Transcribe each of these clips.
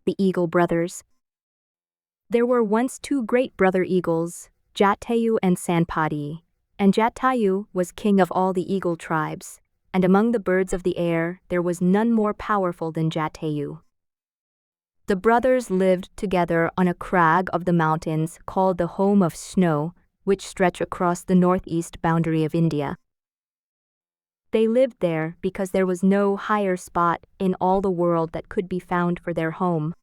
The Eagle Brothers. There were once two great brother eagles, Jatayu and Sanpati, and Jatayu was king of all the eagle tribes, and among the birds of the air there was none more powerful than Jatayu. The brothers lived together on a crag of the mountains called the Home of Snow, which stretch across the northeast boundary of India. They lived there because there was no higher spot in all the world that could be found for their home.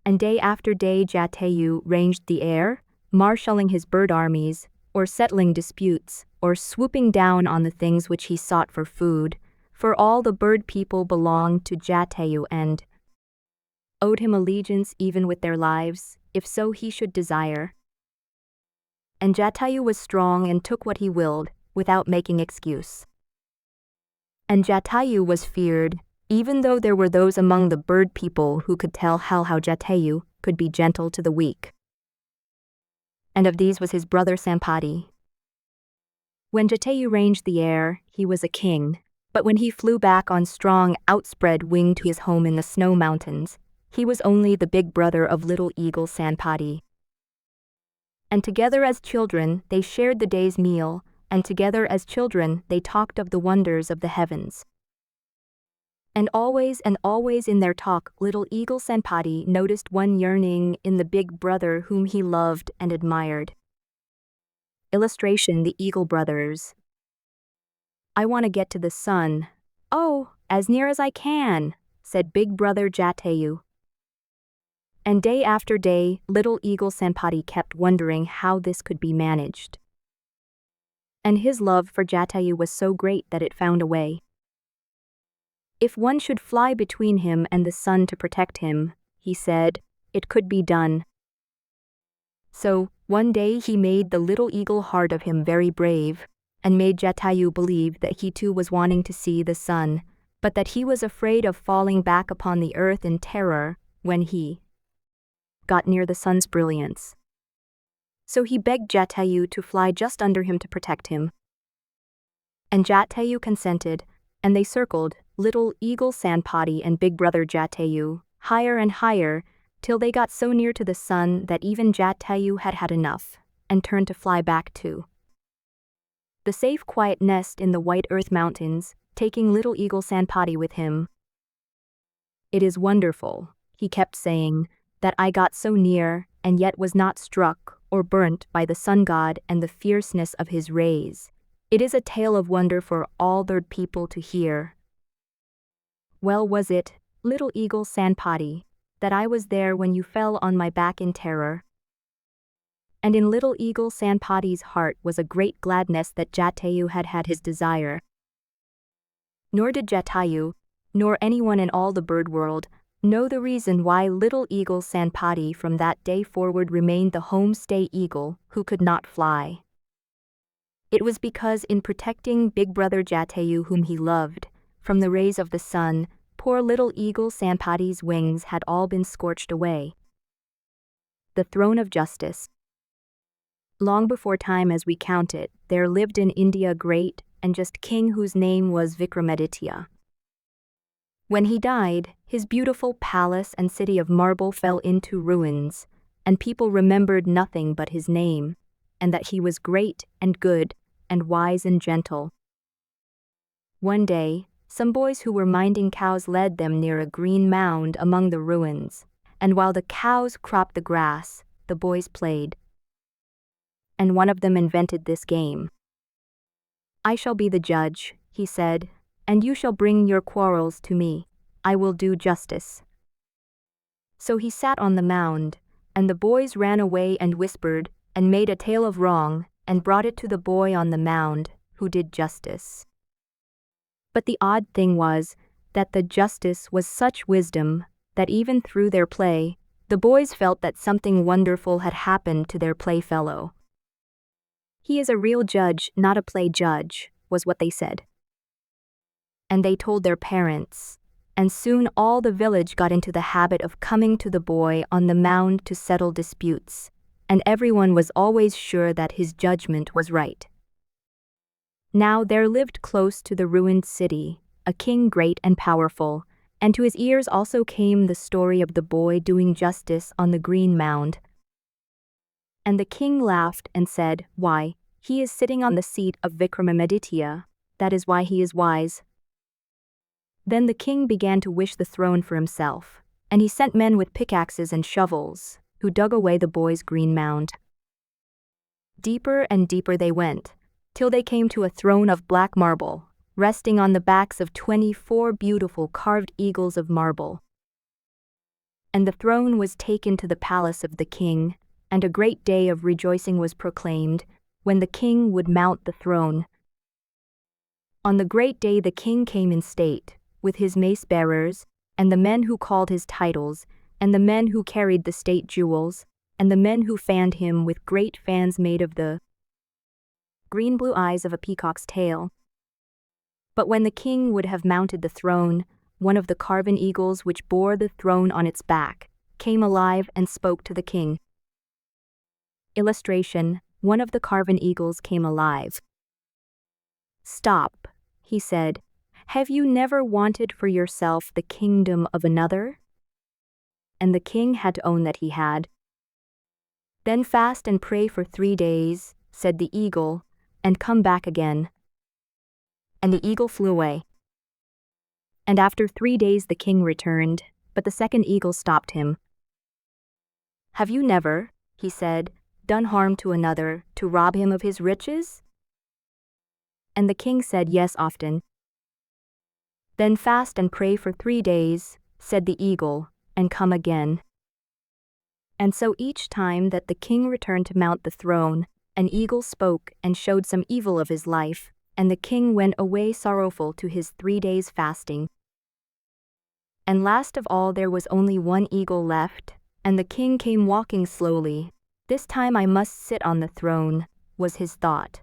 And day after day Jatayu ranged the air, marshalling his bird armies, or settling disputes, or swooping down on the things which he sought for food, for all the bird people belonged to Jatayu and owed him allegiance even with their lives, if so he should desire. And Jatayu was strong and took what he willed, without making excuse. And Jatayu was feared, even though there were those among the bird people who could tell how Jatayu could be gentle to the weak. And of these was his brother Sanpati. When Jatayu ranged the air, he was a king, but when he flew back on strong, outspread wing to his home in the snow mountains, he was only the big brother of little eagle Sanpati. And together as children they shared the day's meal, and together as children they talked of the wonders of the heavens. And always in their talk little eagle Sanpati noticed one yearning in the big brother whom he loved and admired. Illustration: The Eagle Brothers. I want to get to the sun. Oh, as near as I can, said big brother Jatayu. And day after day, little eagle Sanpati kept wondering how this could be managed. And his love for Jatayu was so great that it found a way. If one should fly between him and the sun to protect him, he said, it could be done. So, one day he made the little eagle heart of him very brave, and made Jatayu believe that he too was wanting to see the sun, but that he was afraid of falling back upon the earth in terror when he got near the sun's brilliance. So he begged Jatayu to fly just under him to protect him. And Jatayu consented, and they circled, little eagle Sanpati and big brother Jatayu, higher and higher, till they got so near to the sun that even Jatayu had had enough, and turned to fly back to the safe quiet nest in the white earth mountains, taking little eagle Sanpati with him. It is wonderful, he kept saying, that I got so near, and yet was not struck or burnt by the sun god and the fierceness of his rays. It is a tale of wonder for all bird people to hear. Well was it, little eagle Sanpati, that I was there when you fell on my back in terror. And in little eagle Sanpati's heart was a great gladness that Jatayu had had his desire. Nor did Jatayu, nor anyone in all the bird world, know the reason why little eagle Sanpati from that day forward remained the homestay eagle who could not fly. It was because in protecting big brother Jatayu whom he loved, from the rays of the sun, poor little eagle Sanpati's wings had all been scorched away. The throne of justice. Long before time as we count it, there lived in India a great and just king whose name was Vikramaditya. When he died, his beautiful palace and city of marble fell into ruins, and people remembered nothing but his name, and that he was great and good and wise and gentle. One day, some boys who were minding cows led them near a green mound among the ruins, and while the cows cropped the grass, the boys played. And one of them invented this game. I shall be the judge, he said, and you shall bring your quarrels to me. I will do justice. So he sat on the mound, and the boys ran away and whispered, and made a tale of wrong, and brought it to the boy on the mound, who did justice. But the odd thing was that the justice was such wisdom that even through their play, the boys felt that something wonderful had happened to their playfellow. He is a real judge, not a play judge, was what they said. And they told their parents, and soon all the village got into the habit of coming to the boy on the mound to settle disputes, and everyone was always sure that his judgment was right. Now there lived close to the ruined city a king great and powerful, And to his ears also came the story of the boy doing justice on the green mound. And the king laughed and said, "Why, he is sitting on the seat of Vikramaditya, that is why he is wise." Then the king began to wish the throne for himself, and he sent men with pickaxes and shovels, who dug away the boy's green mound. Deeper and deeper they went, till they came to a throne of black marble, resting on the backs of 24 beautiful carved eagles of marble. And the throne was taken to the palace of the king, and a great day of rejoicing was proclaimed, when the king would mount the throne. On the great day the king came in state, with his mace-bearers, and the men who called his titles, and the men who carried the state jewels, and the men who fanned him with great fans made of the green-blue eyes of a peacock's tail. But when the king would have mounted the throne, one of the carven eagles which bore the throne on its back came alive and spoke to the king. Illustration: one of the carven eagles came alive. "Stop," he said. "Have you never wanted for yourself the kingdom of another?" And the king had to own that he had. "Then fast and pray for 3 days," said the eagle, "and come back again." And the eagle flew away. And after 3 days the king returned, but the second eagle stopped him. "Have you never," he said, "done harm to another to rob him of his riches?" And the king said, "Yes, often." "Then fast and pray for 3 days," said the eagle, "and come again." And so each time that the king returned to mount the throne, an eagle spoke and showed some evil of his life, and the king went away sorrowful to his 3 days' fasting. And last of all there was only one eagle left, and the king came walking slowly. "This time I must sit on the throne," was his thought.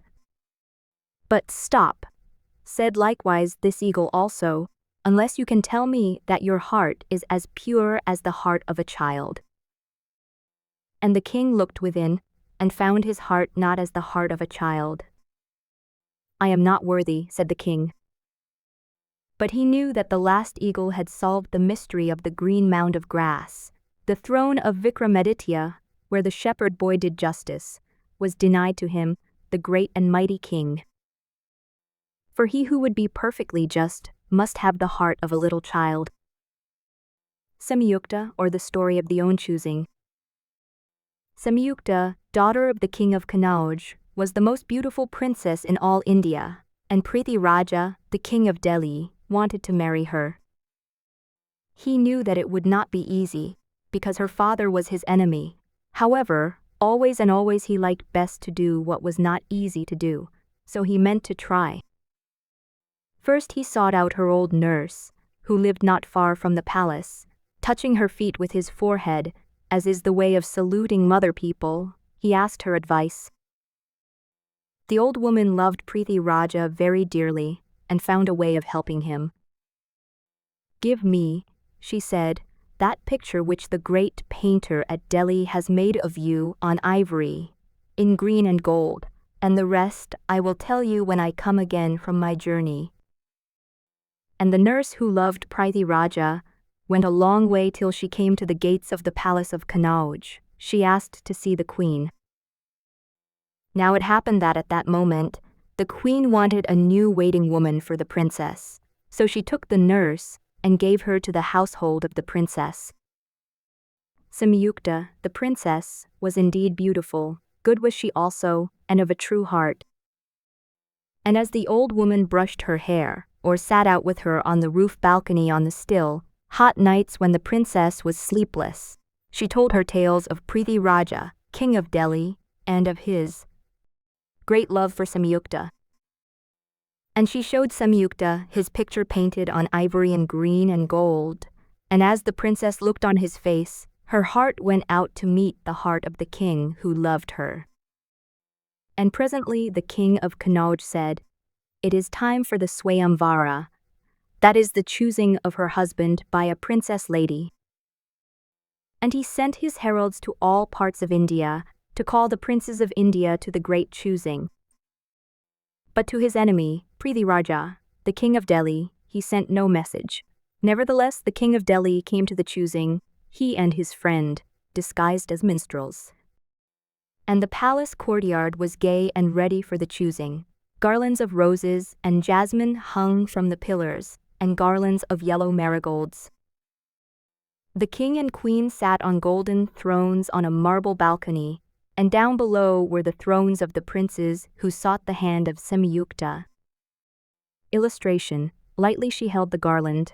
"But stop," said likewise this eagle also, "unless you can tell me that your heart is as pure as the heart of a child." And the king looked within, and found his heart not as the heart of a child. "I am not worthy," said the king. But he knew that the last eagle had solved the mystery of the green mound of grass. The throne of Vikramaditya, where the shepherd boy did justice, was denied to him, the great and mighty king. For he who would be perfectly just must have the heart of a little child. Samyukta, or the story of the own choosing. Samyukta, daughter of the king of Kanauj, was the most beautiful princess in all India, and Prithi Raja, the king of Delhi, wanted to marry her. He knew that it would not be easy, because her father was his enemy. However, always and always he liked best to do what was not easy to do, so he meant to try. First he sought out her old nurse, who lived not far from the palace. Touching her feet with his forehead, as is the way of saluting mother people, he asked her advice. The old woman loved Prithi Raja very dearly, and found a way of helping him. "Give me," she said, "that picture which the great painter at Delhi has made of you on ivory, in green and gold, and the rest I will tell you when I come again from my journey." And the nurse who loved Prithi Raja went a long way till she came to the gates of the palace of Kanauj. She asked to see the queen. Now it happened that at that moment, the queen wanted a new waiting woman for the princess, so she took the nurse and gave her to the household of the princess. Samyukta, the princess, was indeed beautiful, good was she also, and of a true heart. And as the old woman brushed her hair, or sat out with her on the roof balcony on the still, hot nights when the princess was sleepless, she told her tales of Prithi Raja, king of Delhi, and of his great love for Samyukta. And she showed Samyukta his picture painted on ivory and green and gold, and as the princess looked on his face, her heart went out to meet the heart of the king who loved her. And presently the king of Kanauj said, "It is time for the Swayamvara, that is the choosing of her husband by a princess lady." And he sent his heralds to all parts of India to call the princes of India to the great choosing. But to his enemy, Prithi Raja, the king of Delhi, he sent no message. Nevertheless, the king of Delhi came to the choosing, he and his friend, disguised as minstrels. And the palace courtyard was gay and ready for the choosing. Garlands of roses and jasmine hung from the pillars, and garlands of yellow marigolds. The king and queen sat on golden thrones on a marble balcony, and down below were the thrones of the princes who sought the hand of Semiyukta. Illustration: lightly she held the garland.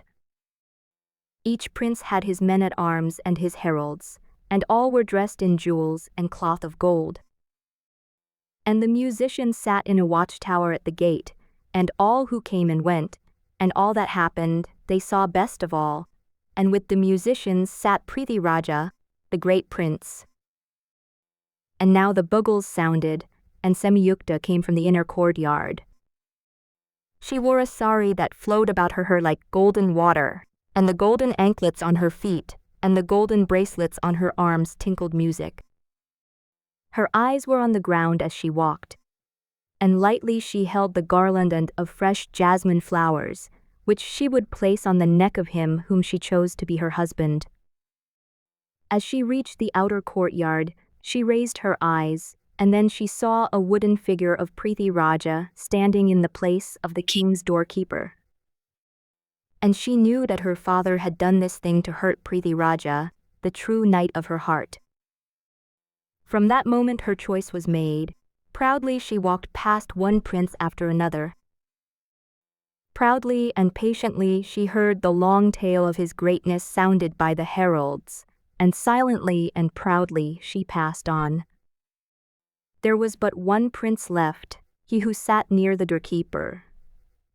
Each prince had his men-at-arms and his heralds, and all were dressed in jewels and cloth of gold. And the musicians sat in a watchtower at the gate, and all who came and went, and all that happened, they saw best of all, and with the musicians sat Prithi Raja, the great prince. And now the bugles sounded, and Semiyukta came from the inner courtyard. She wore a sari that flowed about her like golden water, and the golden anklets on her feet and the golden bracelets on her arms tinkled music. Her eyes were on the ground as she walked, and lightly she held the garland of fresh jasmine flowers, which she would place on the neck of him whom she chose to be her husband. As she reached the outer courtyard, she raised her eyes, and then she saw a wooden figure of Prithi Raja standing in the place of the king's doorkeeper. And she knew that her father had done this thing to hurt Prithi Raja, the true knight of her heart. From that moment her choice was made. Proudly she walked past one prince after another. Proudly and patiently she heard the long tale of his greatness sounded by the heralds, and silently and proudly she passed on. There was but one prince left, he who sat near the doorkeeper.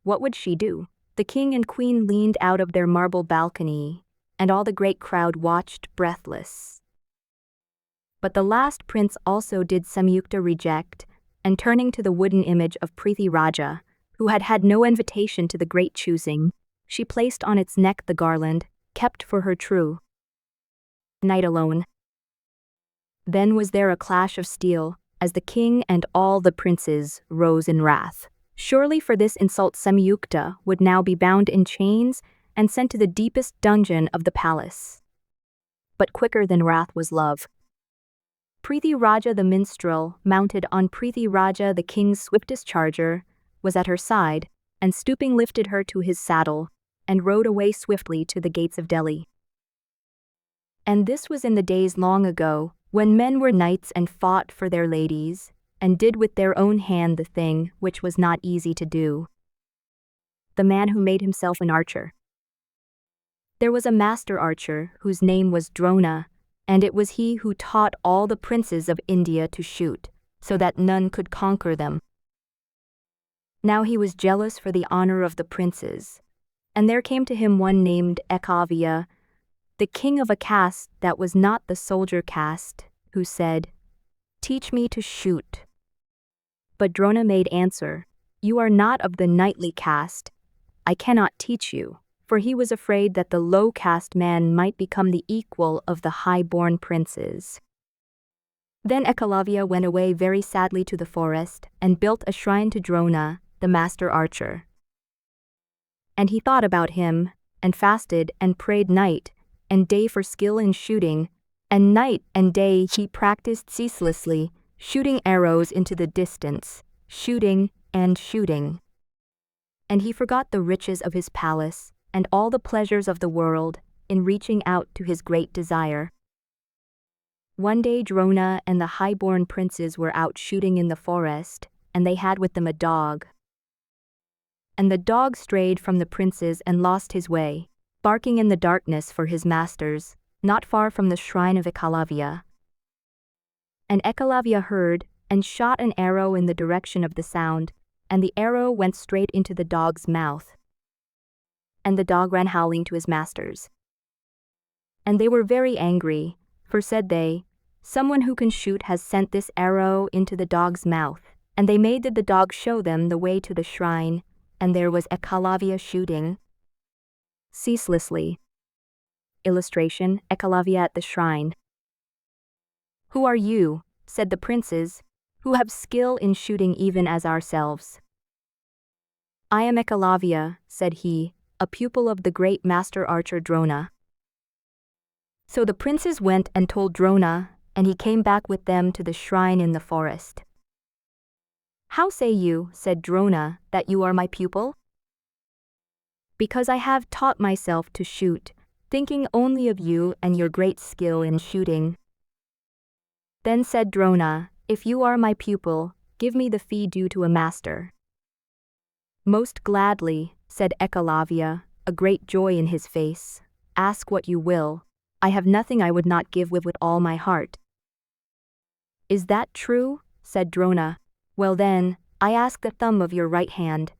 What would she do? The king and queen leaned out of their marble balcony, and all the great crowd watched breathless. But the last prince also did Semiyukta reject, and turning to the wooden image of Prithi Raja, who had had no invitation to the great choosing, she placed on its neck the garland, kept for her true knight alone. Then was there a clash of steel, as the king and all the princes rose in wrath. Surely for this insult Semiyukta would now be bound in chains and sent to the deepest dungeon of the palace. But quicker than wrath was love. Prithi Raja the minstrel, mounted on Prithi Raja the king's swiftest charger, was at her side, and stooping lifted her to his saddle, and rode away swiftly to the gates of Delhi. And this was in the days long ago, when men were knights and fought for their ladies, and did with their own hand the thing which was not easy to do. The man who made himself an archer. There was a master archer whose name was Drona, and it was he who taught all the princes of India to shoot, so that none could conquer them. Now he was jealous for the honor of the princes, and there came to him one named Ekavya, the king of a caste that was not the soldier caste, who said, "Teach me to shoot." But Drona made answer, "You are not of the knightly caste. I cannot teach you," for he was afraid that the low caste man might become the equal of the high-born princes. Then Ekalavya went away very sadly to the forest and built a shrine to Drona, the master archer. And he thought about him, and fasted and prayed night and day for skill in shooting, and night and day he practiced ceaselessly, shooting arrows into the distance, shooting and shooting. And he forgot the riches of his palace and all the pleasures of the world in reaching out to his great desire. One day Drona and the high-born princes were out shooting in the forest, and they had with them a dog. And the dog strayed from the princes and lost his way, barking in the darkness for his masters, not far from the shrine of Ekalavya. And Ekalavya heard, and shot an arrow in the direction of the sound, and the arrow went straight into the dog's mouth. And the dog ran howling to his masters. And they were very angry, for said they, "Someone who can shoot has sent this arrow into the dog's mouth." And they made the dog show them the way to the shrine, and there was Ekalavya shooting ceaselessly. Illustration: Ekalavya at the shrine. "Who are you?" said the princes, "who have skill in shooting even as ourselves?" "I am Ekalavya," said he, a pupil of the great master archer Drona. So the princes went and told Drona, and he came back with them to the shrine in the forest. "How say you," said Drona, "that you are my pupil?" "Because I have taught myself to shoot, thinking only of you and your great skill in shooting." Then said Drona, "If you are my pupil, give me the fee due to a master." "Most gladly," said Ekalavya, a great joy in his face. "Ask what you will. I have nothing I would not give with all my heart." "Is that true?" said Drona. "Well then, I ask the thumb of your right hand."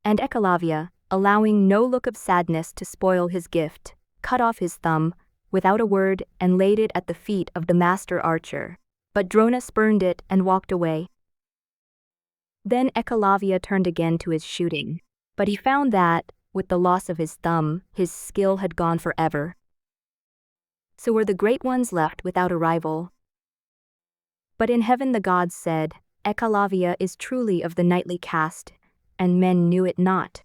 And Ekalavya, allowing no look of sadness to spoil his gift, cut off his thumb, without a word, and laid it at the feet of the master archer. But Drona spurned it and walked away. Then Ekalavya turned again to his shooting, but he found that, with the loss of his thumb, his skill had gone forever. So were the great ones left without a rival. But in heaven the gods said, "Ekalavya is truly of the knightly caste," and men knew it not.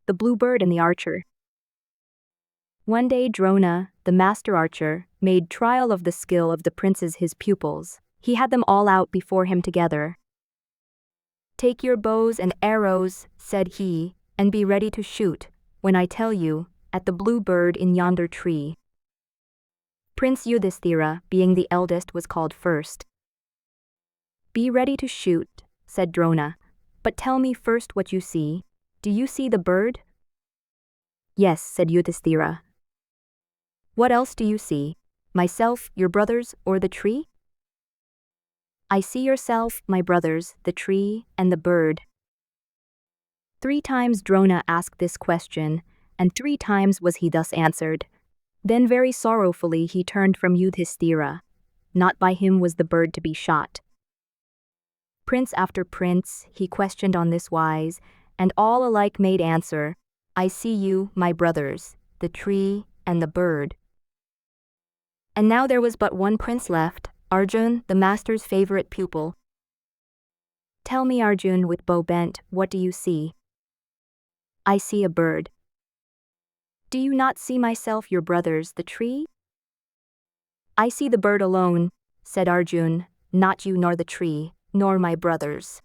The blue bird and the archer. One day Drona, the master archer, made trial of the skill of the princes his pupils. He had them all out before him together. "Take your bows and arrows," said he, "and be ready to shoot, when I tell you, at the blue bird in yonder tree." Prince Yudhishthira, being the eldest, was called first. "Be ready to shoot," said Drona, "but tell me first what you see. Do you see the bird?" "Yes," said Yudhishthira. "What else do you see? Myself, your brothers, or the tree?" "I see yourself, my brothers, the tree, and the bird." 3 times Drona asked this question, and 3 times was he thus answered. Then very sorrowfully he turned from Yudhishthira. Not by him was the bird to be shot. Prince after prince he questioned on this wise, and all alike made answer, "I see you, my brothers, the tree and the bird." And now there was but one prince left, Arjun, the master's favorite pupil. "Tell me, Arjun, with bow bent, what do you see?" "I see a bird." "Do you not see myself, your brothers, the tree?" "I see the bird alone," said Arjun, "not you nor the tree, nor my brothers."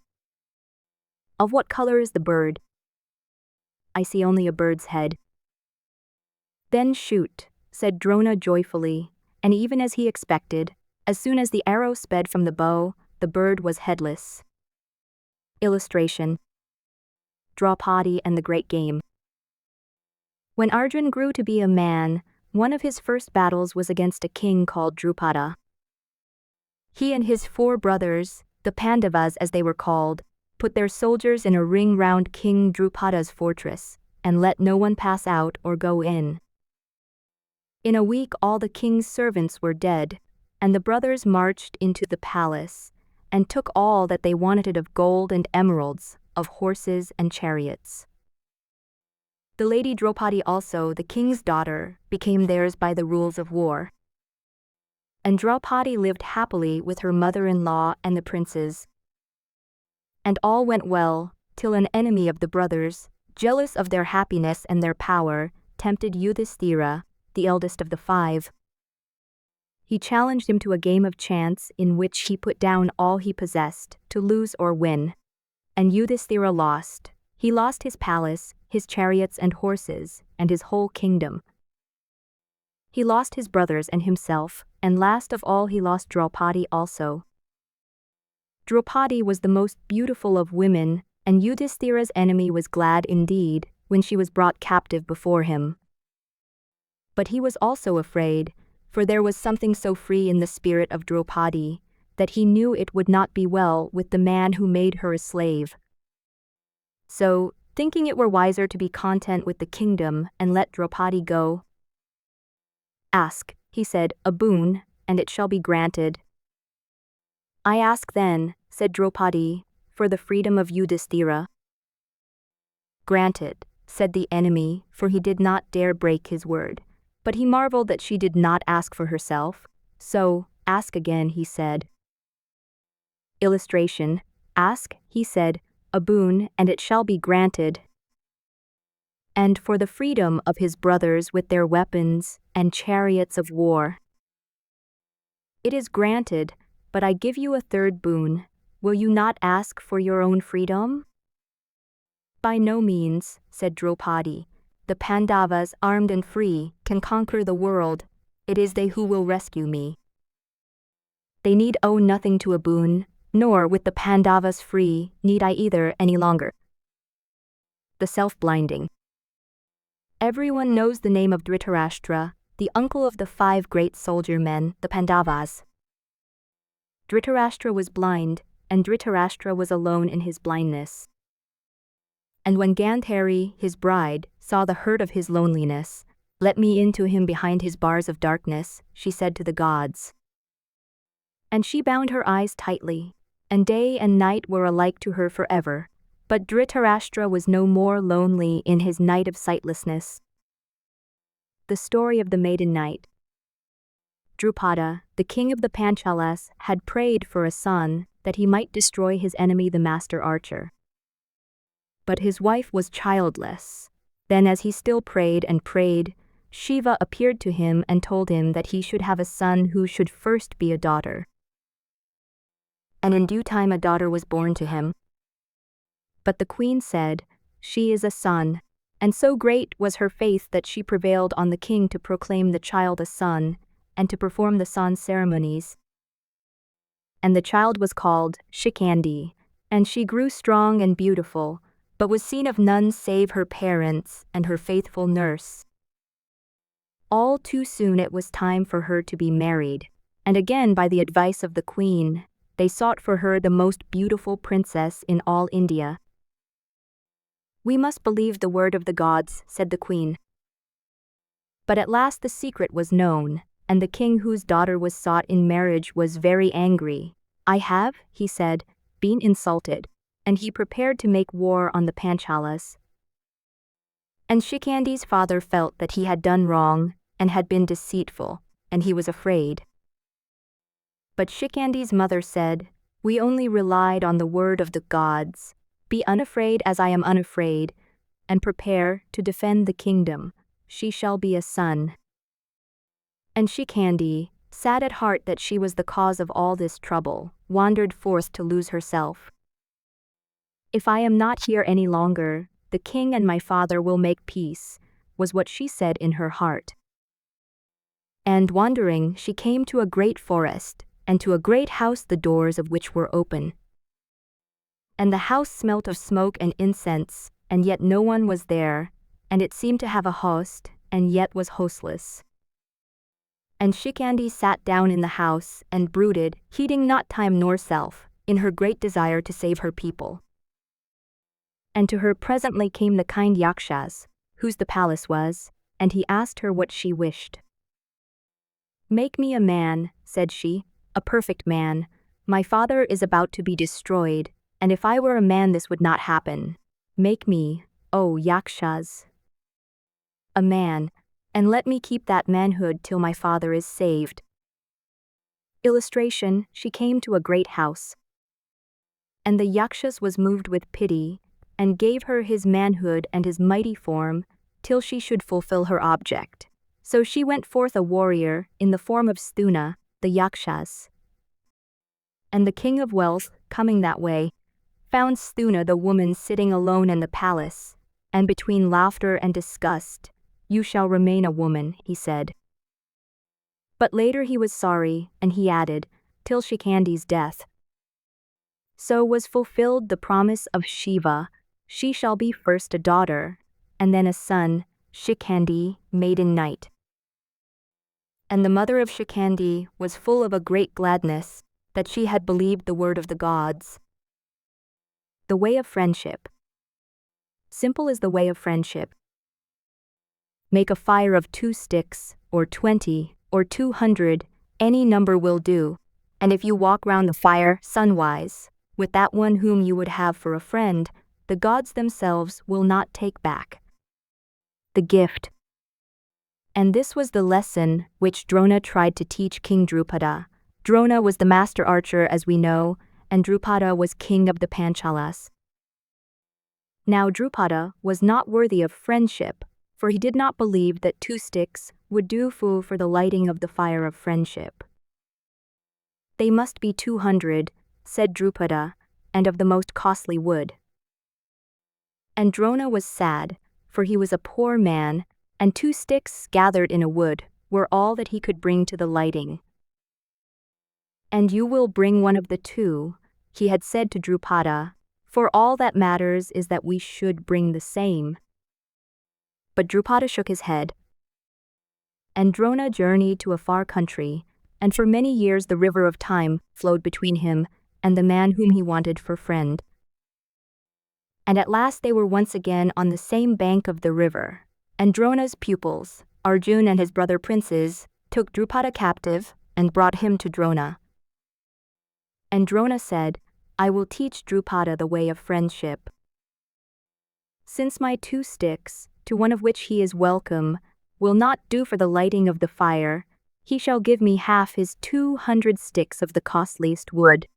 "Of what color is the bird?" "I see only a bird's head." "Then shoot," said Drona joyfully, and even as he expected, as soon as the arrow sped from the bow, the bird was headless. Illustration: Draupadi and the Great Game. When Arjun grew to be a man, one of his first battles was against a king called Drupada. He and his 4 brothers, the Pandavas as they were called, put their soldiers in a ring round King Drupada's fortress, and let no one pass out or go in. In a week all the king's servants were dead, and the brothers marched into the palace, and took all that they wanted of gold and emeralds, of horses and chariots. The lady Draupadi also, the king's daughter, became theirs by the rules of war. And Draupadi lived happily with her mother-in-law and the princes. And all went well, till an enemy of the brothers, jealous of their happiness and their power, tempted Yudhishthira, the eldest of the 5. He challenged him to a game of chance in which he put down all he possessed, to lose or win. And Yudhishthira lost. He lost his palace, his chariots and horses, and his whole kingdom. He lost his brothers and himself, and last of all he lost Draupadi also. Draupadi was the most beautiful of women, and Yudhishthira's enemy was glad indeed when she was brought captive before him. But he was also afraid, for there was something so free in the spirit of Draupadi, that he knew it would not be well with the man who made her a slave. So, thinking it were wiser to be content with the kingdom and let Draupadi go, "Ask," he said, "a boon, and it shall be granted." "I ask then," said Draupadi, "for the freedom of Yudhishthira." "Granted," said the enemy, for he did not dare break his word. But he marveled that she did not ask for herself, so, "Ask again," he said. Illustration: Ask, he said, a boon, and it shall be granted. and for the freedom of his brothers with their weapons and chariots of war. It is granted, but I give you a third boon. Will you not ask for your own freedom? By no means, said Draupadi. The Pandavas, armed and free, can conquer the world. It is they who will rescue me. They need owe nothing to a boon, nor, with the Pandavas free, need I either any longer. The self-blinding. Everyone knows the name of Dhritarashtra, the uncle of the 5 great soldier men, the Pandavas. Dhritarashtra was blind, and Dhritarashtra was alone in his blindness. And when Gandhari, his bride, saw the hurt of his loneliness, "Let me into him behind his bars of darkness," she said to the gods. And she bound her eyes tightly, and day and night were alike to her forever. But Dhritarashtra was no more lonely in his night of sightlessness. The story of the maiden night. Drupada, the king of the Panchalas, had prayed for a son that he might destroy his enemy the master archer. But his wife was childless. Then, as he still prayed and prayed, Shiva appeared to him and told him that he should have a son who should first be a daughter. And in due time a daughter was born to him. But the queen said, "She is a son," and so great was her faith that she prevailed on the king to proclaim the child a son, and to perform the son ceremonies. And the child was called Shikandi, and she grew strong and beautiful, but was seen of none save her parents and her faithful nurse. All too soon it was time for her to be married, and again by the advice of the queen, they sought for her the most beautiful princess in all India. "We must believe the word of the gods," said the queen. But at last the secret was known, and the king whose daughter was sought in marriage was very angry. "I have," he said, "been insulted," and he prepared to make war on the Panchalas. And Shikandi's father felt that he had done wrong and had been deceitful, and he was afraid. But Shikandi's mother said, "We only relied on the word of the gods. Be unafraid as I am unafraid, and prepare to defend the kingdom. She shall be a son." And Shikandi, sad at heart that she was the cause of all this trouble, wandered forth to lose herself. "If I am not here any longer, the king and my father will make peace," was what she said in her heart. And wandering, she came to a great forest, and to a great house the doors of which were open. And the house smelt of smoke and incense, and yet no one was there, and it seemed to have a host, and yet was hostless. And Shikandi sat down in the house and brooded, heeding not time nor self, in her great desire to save her people. And to her presently came the kind Yakshas, whose the palace was, and he asked her what she wished. "Make me a man," said she, "a perfect man. My father is about to be destroyed, and if I were a man this would not happen. Make me, O Yakshas, a man, and let me keep that manhood till my father is saved." Illustration: she came to a great house. And the Yakshas was moved with pity, and gave her his manhood and his mighty form, till she should fulfill her object. So she went forth a warrior, in the form of Sthuna, the Yakshas. And the king of wealth, coming that way, found Sthuna the woman sitting alone in the palace, and between laughter and disgust, "You shall remain a woman," he said. But later he was sorry, and he added, "Till Shikandi's death." So was fulfilled the promise of Shiva, she shall be first a daughter, and then a son, Shikandi, maiden knight. And the mother of Shikandi was full of a great gladness, that she had believed the word of the gods. The way of friendship. Simple is the way of friendship. Make a fire of 2 sticks, or 20, or 200, any number will do, and if you walk round the fire, sunwise, with that one whom you would have for a friend, the gods themselves will not take back. The gift. And this was the lesson which Drona tried to teach King Drupada. Drona was the master archer, as we know, and Drupada was king of the Panchalas. Now Drupada was not worthy of friendship, for he did not believe that 2 sticks would do for the lighting of the fire of friendship. They must be 200, said Drupada, and of the most costly wood. And Drona was sad, for he was a poor man, and 2 sticks gathered in a wood were all that he could bring to the lighting. And you will bring one of the 2, he had said to Drupada, for all that matters is that we should bring the same. But Drupada shook his head. And Drona journeyed to a far country, and for many years the river of time flowed between him and the man whom he wanted for friend. And at last they were once again on the same bank of the river, and Drona's pupils, Arjun and his brother princes, took Drupada captive and brought him to Drona. And Drona said, I will teach Drupada the way of friendship. Since my 2 sticks, to one of which he is welcome, will not do for the lighting of the fire, he shall give me half his 200 sticks of the costliest wood.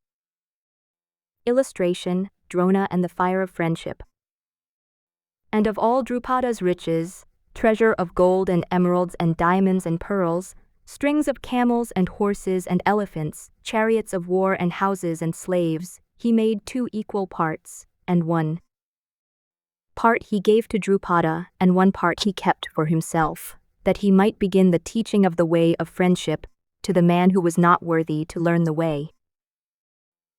Illustration, Drona and the fire of friendship. And of all Drupada's riches, treasure of gold and emeralds and diamonds and pearls, strings of camels and horses and elephants, chariots of war and houses and slaves, he made 2 equal parts, and 1 part he gave to Drupada, and 1 part he kept for himself, that he might begin the teaching of the way of friendship to the man who was not worthy to learn the way.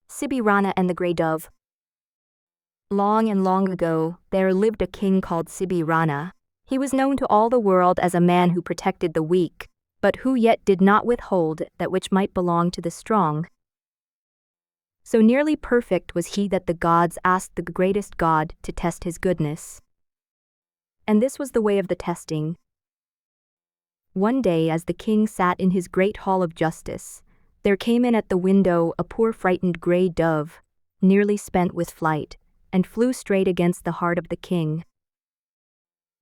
Sibirana and the Grey Dove. Long and long ago, there lived a king called Sibirana. He was known to all the world as a man who protected the weak, but who yet did not withhold that which might belong to the strong. So nearly perfect was he that the gods asked the greatest god to test his goodness. And this was the way of the testing. One day, as the king sat in his great hall of justice, there came in at the window a poor frightened grey dove, nearly spent with flight, and flew straight against the heart of the king.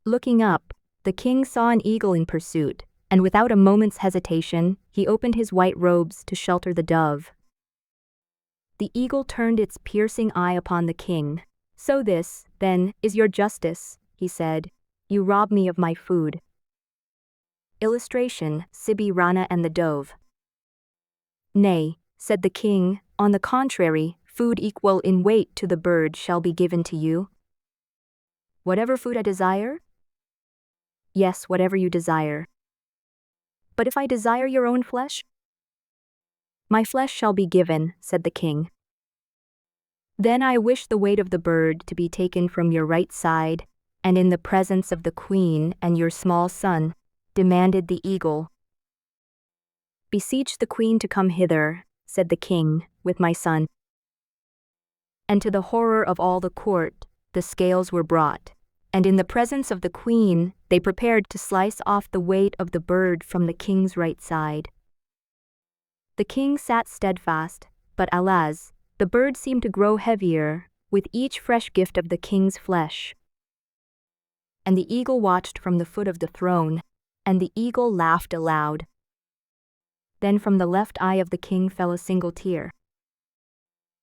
Looking up, the king saw an eagle in pursuit, and without a moment's hesitation, he opened his white robes to shelter the dove. The eagle turned its piercing eye upon the king. So this, then, is your justice, he said. You rob me of my food. Illustration, Sibirana and the Dove. Nay, said the king, on the contrary, food equal in weight to the bird shall be given to you. Whatever food I desire? Yes, whatever you desire. But if I desire your own flesh? My flesh shall be given, said the king. Then I wish the weight of the bird to be taken from your right side, and in the presence of the queen and your small son, demanded the eagle. Beseech the queen to come hither, said the king, with my son. And to the horror of all the court, the scales were brought, and in the presence of the queen, they prepared to slice off the weight of the bird from the king's right side. The king sat steadfast, but alas, the bird seemed to grow heavier with each fresh gift of the king's flesh. And the eagle watched from the foot of the throne, and the eagle laughed aloud. Then from the left eye of the king fell a single tear.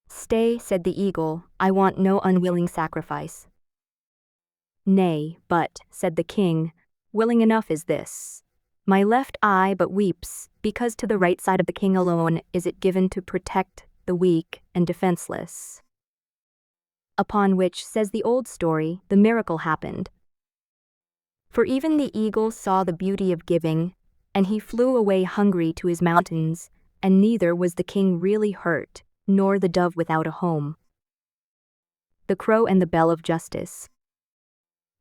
Stay, said the eagle, I want no unwilling sacrifice. Nay, but, said the king, willing enough is this. My left eye but weeps, because to the right side of the king alone is it given to protect the weak and defenseless. Upon which, says the old story, the miracle happened. For even the eagle saw the beauty of giving, and he flew away hungry to his mountains, and neither was the king really hurt, nor the dove without a home. The Crow and the Bell of Justice.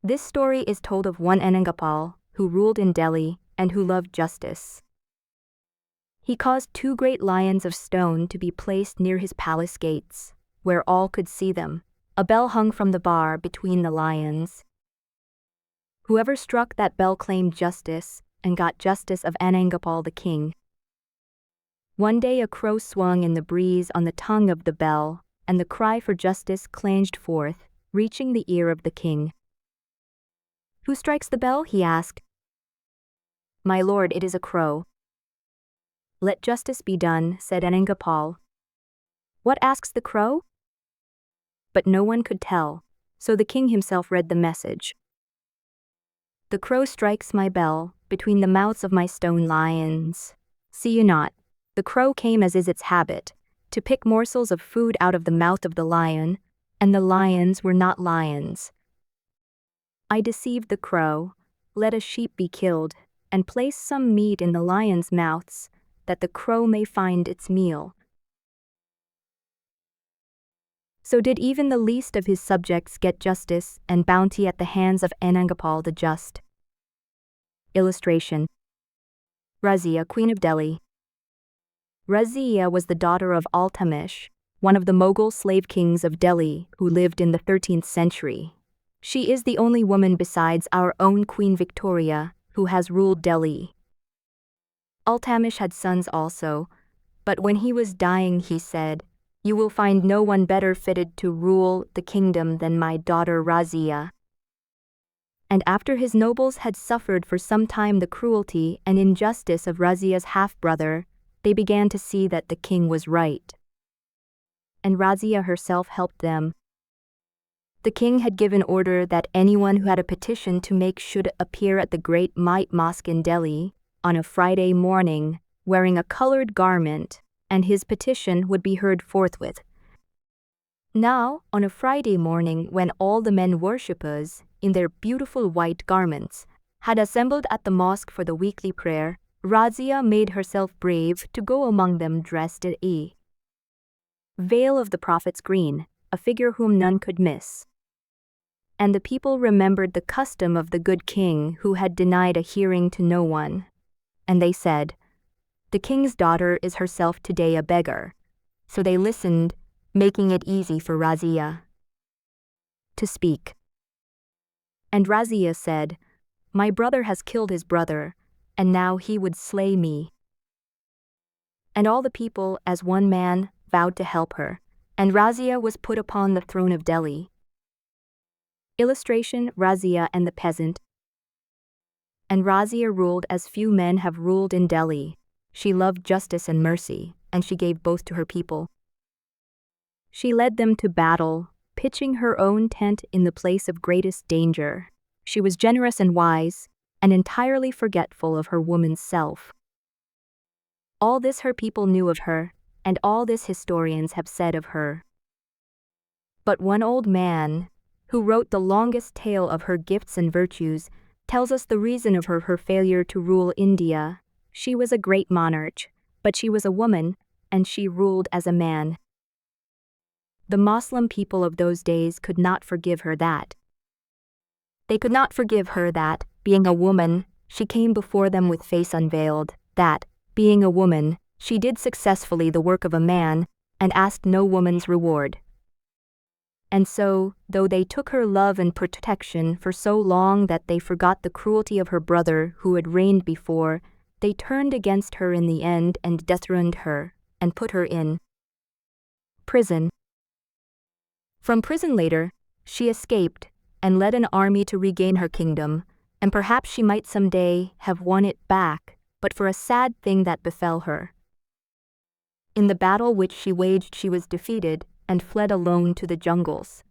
This story is told of one Anangapal, who ruled in Delhi and who loved justice. He caused 2 great lions of stone to be placed near his palace gates, where all could see them. A bell hung from the bar between the lions. Whoever struck that bell claimed justice, and got justice of Anangapal the king. One day a crow swung in the breeze on the tongue of the bell, and the cry for justice clanged forth, reaching the ear of the king. Who strikes the bell? He asked. My lord, it is a crow. Let justice be done, said Anangapal. What asks the crow? But no one could tell, So the king himself read the message. The crow strikes my bell between the mouths of my stone lions. See you not, the crow came as is its habit, to pick morsels of food out of the mouth of the lion, and the lions were not lions. I deceived the crow, let a sheep be killed, and place some meat in the lions' mouths, that the crow may find its meal. So did even the least of his subjects get justice and bounty at the hands of Anangapal the Just. Illustration. Razia, Queen of Delhi. Razia was the daughter of Altamish, one of the Mughal slave kings of Delhi who lived in the 13th century. She is the only woman besides our own Queen Victoria who has ruled Delhi. Altamish had sons also, but when he was dying he said, "You will find no one better fitted to rule the kingdom than my daughter Razia." And after his nobles had suffered for some time the cruelty and injustice of Razia's half-brother, they began to see that the king was right. And Razia herself helped them. The king had given order that anyone who had a petition to make should appear at the Great Might Mosque in Delhi on a Friday morning, wearing a colored garment, and his petition would be heard forthwith. Now, on a Friday morning when all the men worshippers, in their beautiful white garments, had assembled at the mosque for the weekly prayer, Razia made herself brave to go among them dressed in a veil of the prophet's green, a figure whom none could miss. And the people remembered the custom of the good king who had denied a hearing to no one. And they said, "The king's daughter is herself today a beggar." So they listened, making it easy for Razia to speak. And Razia said, "My brother has killed his brother, and now he would slay me." And all the people, as one man, vowed to help her, and Razia was put upon the throne of Delhi. Illustration, Razia and the peasant. And Razia ruled as few men have ruled in Delhi. She loved justice and mercy, and she gave both to her people. She led them to battle, pitching her own tent in the place of greatest danger. She was generous and wise, and entirely forgetful of her woman's self. All this her people knew of her, and all this historians have said of her. But one old man, who wrote the longest tale of her gifts and virtues, tells us the reason of her failure to rule India. She was a great monarch, but she was a woman, and she ruled as a man. The Moslem people of those days could not forgive her that. They could not forgive her that, being a woman, she came before them with face unveiled, that, being a woman, she did successfully the work of a man, and asked no woman's reward. And so, though they took her love and protection for so long that they forgot the cruelty of her brother who had reigned before, they turned against her in the end and dethroned her, and put her in prison. From prison later, she escaped, and led an army to regain her kingdom, and perhaps she might some day have won it back, but for a sad thing that befell her. In the battle which she waged she was defeated, and fled alone to the jungles.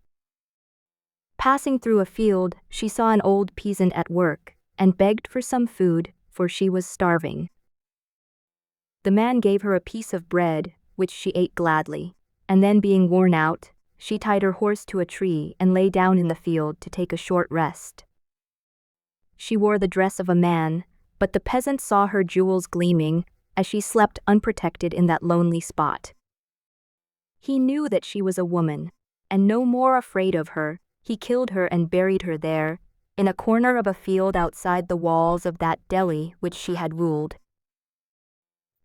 Passing through a field, she saw an old peasant at work, and begged for some food, for she was starving. The man gave her a piece of bread, which she ate gladly, and then being worn out, she tied her horse to a tree and lay down in the field to take a short rest. She wore the dress of a man, but the peasant saw her jewels gleaming as she slept unprotected in that lonely spot. He knew that she was a woman, and no more afraid of her, he killed her and buried her there, in a corner of a field outside the walls of that Delhi which she had ruled.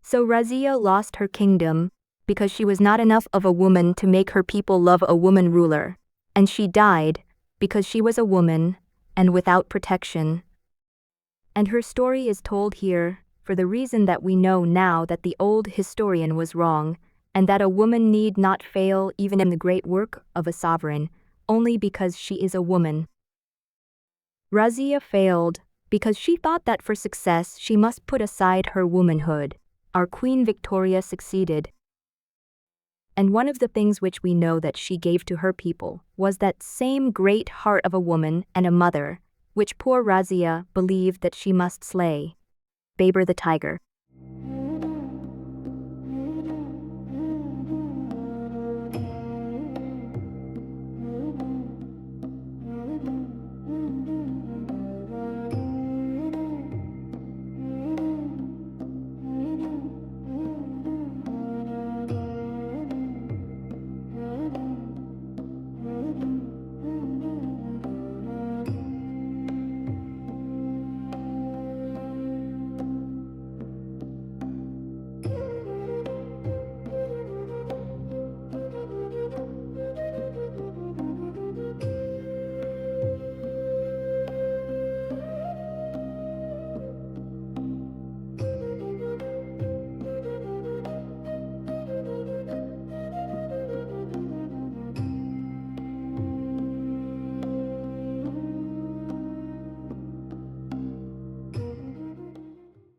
So Razia lost her kingdom, because she was not enough of a woman to make her people love a woman ruler, and she died, because she was a woman, and without protection. And her story is told here, for the reason that we know now that the old historian was wrong, and that a woman need not fail even in the great work of a sovereign, only because she is a woman. Razia failed, because she thought that for success she must put aside her womanhood. Our Queen Victoria succeeded. And one of the things which we know that she gave to her people was that same great heart of a woman and a mother, which poor Razia believed that she must slay. Baber the tiger.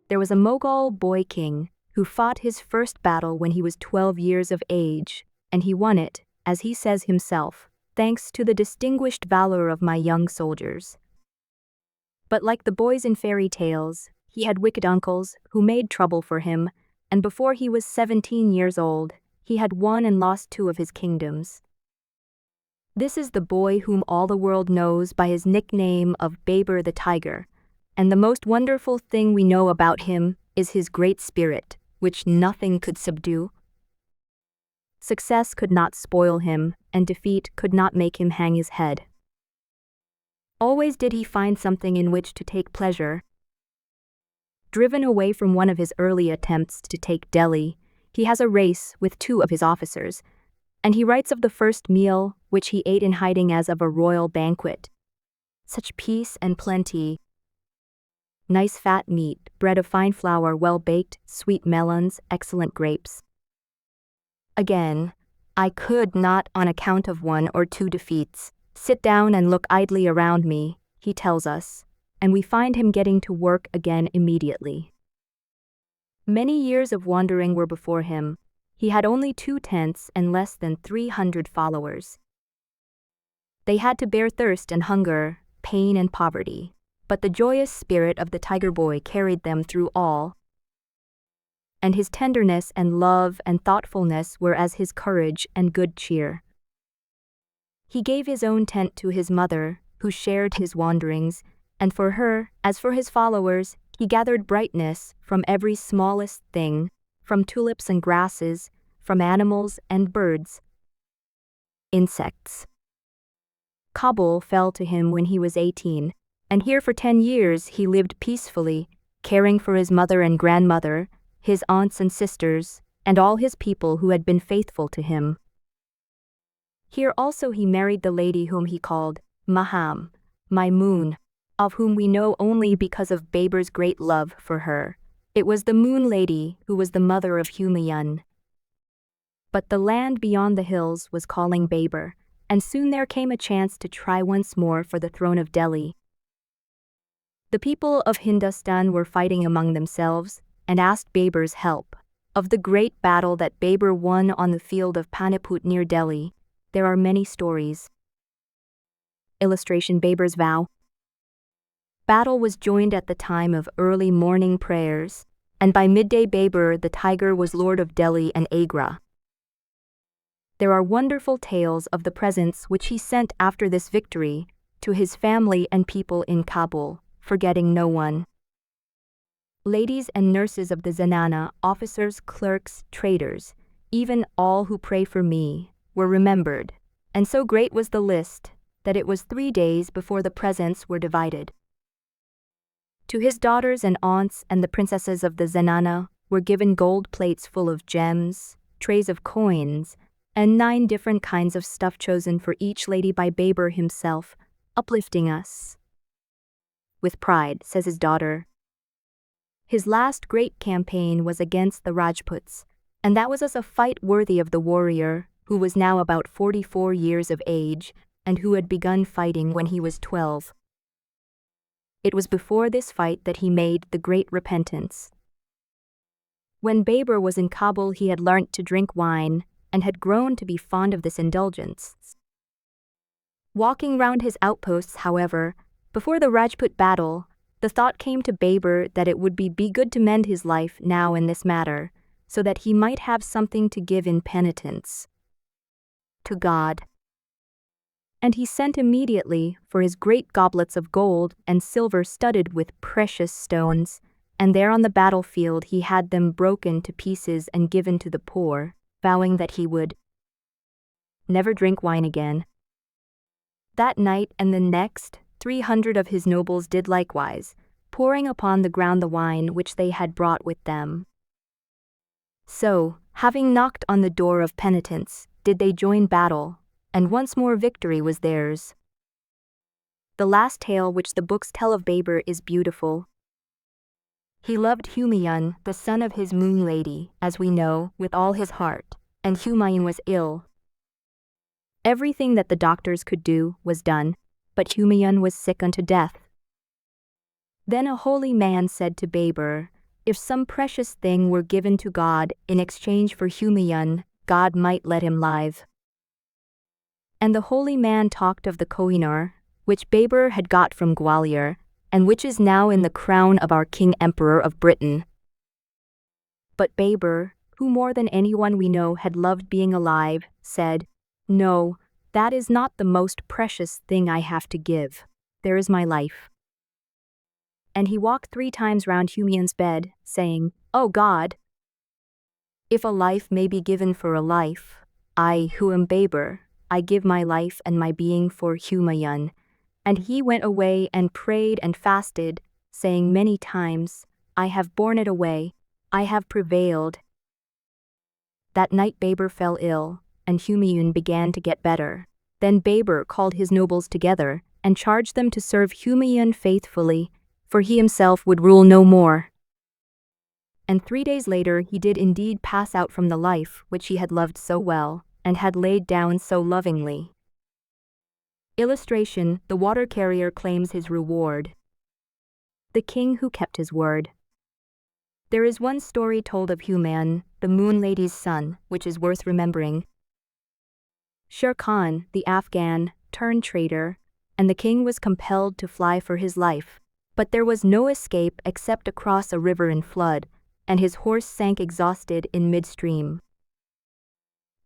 There was a Mughal boy king who fought his first battle when he was 12 years of age, and he won it, as he says himself, thanks to the distinguished valor of my young soldiers. But like the boys in fairy tales, he had wicked uncles who made trouble for him, and before he was 17 years old, he had won and lost 2 of his kingdoms. This is the boy whom all the world knows by his nickname of Baber the Tiger, and the most wonderful thing we know about him is his great spirit, which nothing could subdue. Success could not spoil him, and defeat could not make him hang his head. Always did he find something in which to take pleasure. Driven away from one of his early attempts to take Delhi, he has a race with 2 of his officers, and he writes of the first meal which he ate in hiding as of a royal banquet. Such peace and plenty. Nice fat meat, bread of fine flour well baked, sweet melons, excellent grapes. Again, I could not, on account of 1 or 2 defeats, sit down and look idly around me, he tells us, and we find him getting to work again immediately. Many years of wandering were before him. He had only 2 tents and less than 300 followers. They had to bear thirst and hunger, pain and poverty. But the joyous spirit of the tiger boy carried them through all, and his tenderness and love and thoughtfulness were as his courage and good cheer. He gave his own tent to his mother, who shared his wanderings, and for her, as for his followers, he gathered brightness from every smallest thing, from tulips and grasses, from animals and birds. Insects. Kabul fell to him when he was 18. And here for 10 years he lived peacefully, caring for his mother and grandmother, his aunts and sisters, and all his people who had been faithful to him. Here also he married the lady whom he called Maham, Moon, of whom we know only because of Baber's great love for her. It was the Moon Lady who was the mother of Humayun. But the land beyond the hills was calling Baber, and soon there came a chance to try once more for the throne of Delhi. The people of Hindustan were fighting among themselves and asked Baber's help. Of the great battle that Baber won on the field of Paniput near Delhi, there are many stories. Illustration: Baber's vow. Battle was joined at the time of early morning prayers, and by midday Baber the tiger was lord of Delhi and Agra. There are wonderful tales of the presents which he sent after this victory to his family and people in Kabul, forgetting no one. Ladies and nurses of the Zenana, officers, clerks, traders, even all who pray for me, were remembered, and so great was the list that it was 3 days before the presents were divided. To his daughters and aunts and the princesses of the Zenana were given gold plates full of gems, trays of coins, and 9 different kinds of stuff chosen for each lady by Baber himself, uplifting us. With pride, says his daughter. His last great campaign was against the Rajputs, and that was as a fight worthy of the warrior, who was now about 44 years of age, and who had begun fighting when he was 12. It was before this fight that he made the great repentance. When Baber was in Kabul, he had learnt to drink wine, and had grown to be fond of this indulgence. Walking round his outposts, however, before the Rajput battle, the thought came to Baber that it would be good to mend his life now in this matter, so that he might have something to give in penitence to God. And he sent immediately for his great goblets of gold and silver studded with precious stones, and there on the battlefield he had them broken to pieces and given to the poor, vowing that he would never drink wine again. That night and the next, 300 of his nobles did likewise, pouring upon the ground the wine which they had brought with them. So, having knocked on the door of penitence, did they join battle, and once more victory was theirs. The last tale which the books tell of Baber is beautiful. He loved Humayun, the son of his moon lady, as we know, with all his heart, and Humayun was ill. Everything that the doctors could do was done, but Humayun was sick unto death. Then a holy man said to Baber, if some precious thing were given to God in exchange for Humayun, God might let him live. And the holy man talked of the Kohinoor, which Baber had got from Gwalior, and which is now in the crown of our King Emperor of Britain. But Baber, who more than anyone we know had loved being alive, said, no, that is not the most precious thing I have to give. There is my life. And he walked 3 times round Humayun's bed, saying, O God, if a life may be given for a life, I, who am Baber, I give my life and my being for Humayun. And he went away and prayed and fasted, saying many times, I have borne it away, I have prevailed. That night Baber fell ill, and Humayun began to get better. Then Baber called his nobles together, and charged them to serve Humayun faithfully, for he himself would rule no more. And 3 days later he did indeed pass out from the life which he had loved so well, and had laid down so lovingly. Illustration: the water carrier claims his reward. The king who kept his word. There is one story told of Humayun, the moon lady's son, which is worth remembering. Sher Khan, the Afghan, turned traitor, and the king was compelled to fly for his life, but there was no escape except across a river in flood, and his horse sank exhausted in midstream.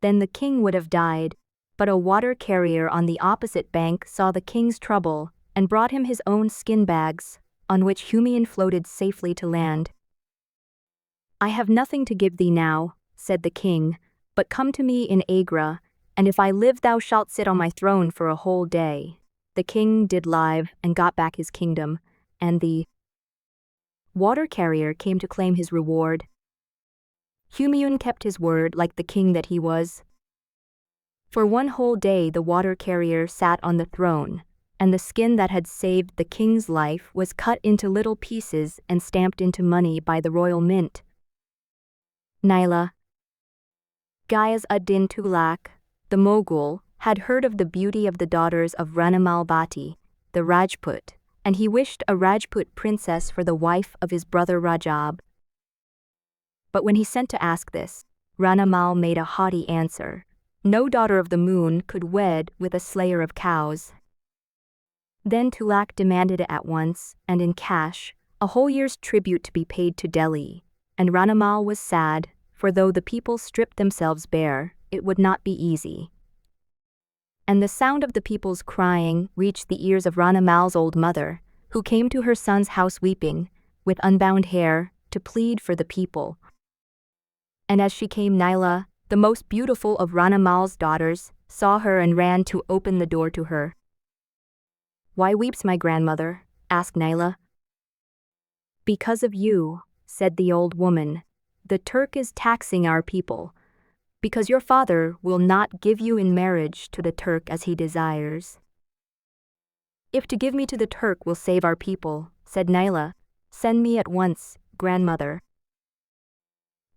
Then the king would have died, but a water carrier on the opposite bank saw the king's trouble and brought him his own skin bags, on which Humayun floated safely to land. I have nothing to give thee now, said the king, but come to me in Agra, and if I live thou shalt sit on my throne for a whole day. The king did live and got back his kingdom, and the water carrier came to claim his reward. Humayun kept his word like the king that he was. For 1 whole day the water carrier sat on the throne, and the skin that had saved the king's life was cut into little pieces and stamped into money by the royal mint. Naila. Gayaz ud-Din Tughlaq, the Mughal, had heard of the beauty of the daughters of Ranamal Bhatti, the Rajput, and he wished a Rajput princess for the wife of his brother Rajab. But when he sent to ask this, Ranamal made a haughty answer. No daughter of the moon could wed with a slayer of cows. Then Tughlaq demanded it at once, and in cash, a whole year's tribute to be paid to Delhi, and Ranamal was sad, for though the people stripped themselves bare, it would not be easy. And the sound of the people's crying reached the ears of Ranamal's old mother, who came to her son's house weeping, with unbound hair, to plead for the people. And as she came, Naila, the most beautiful of Ranamal's daughters, saw her and ran to open the door to her. Why weeps my grandmother? Asked Naila. Because of you, said the old woman. The Turk is taxing our people, because your father will not give you in marriage to the Turk as he desires. If to give me to the Turk will save our people, said Naila, send me at once, grandmother.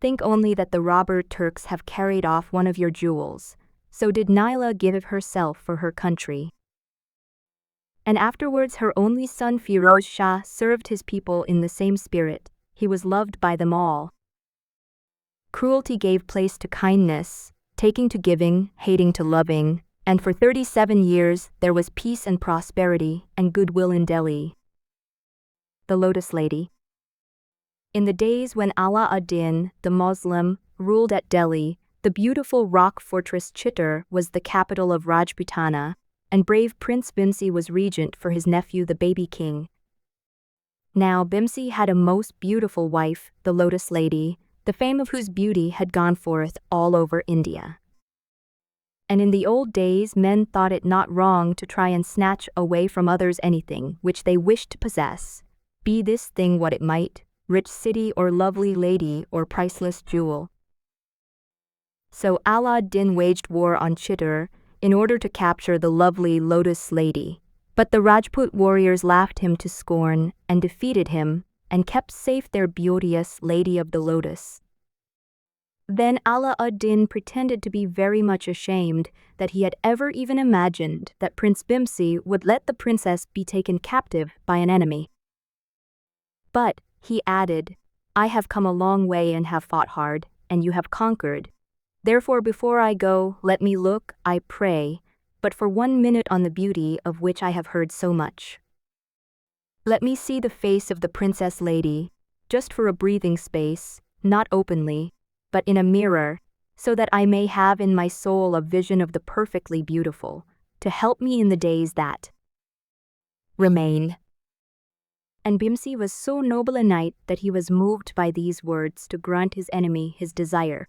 Think only that the robber Turks have carried off one of your jewels, so did Naila give herself for her country. And afterwards her only son Firoz Shah served his people in the same spirit, he was loved by them all. Cruelty gave place to kindness, taking to giving, hating to loving, and for 37 years there was peace and prosperity and goodwill in Delhi. The Lotus Lady. In the days when Ala ad-Din, the Muslim, ruled at Delhi, the beautiful rock fortress Chittor was the capital of Rajputana, and brave Prince Bhimsi was regent for his nephew the baby king. Now Bhimsi had a most beautiful wife, the Lotus Lady, the fame of whose beauty had gone forth all over India. And in the old days men thought it not wrong to try and snatch away from others anything which they wished to possess, be this thing what it might, rich city or lovely lady or priceless jewel. So Ala ad-Din waged war on Chittor in order to capture the lovely Lotus Lady, but the Rajput warriors laughed him to scorn and defeated him and kept safe their beauteous Lady of the Lotus. Then Ala ad-Din pretended to be very much ashamed that he had ever even imagined that Prince Bhimsi would let the princess be taken captive by an enemy. But, he added, I have come a long way and have fought hard, and you have conquered. Therefore before I go, let me look, I pray, but for 1 minute on the beauty of which I have heard so much. Let me see the face of the princess lady, just for a breathing space, not openly, but in a mirror, so that I may have in my soul a vision of the perfectly beautiful, to help me in the days that remain. And Bhimsi was so noble a knight that he was moved by these words to grant his enemy his desire.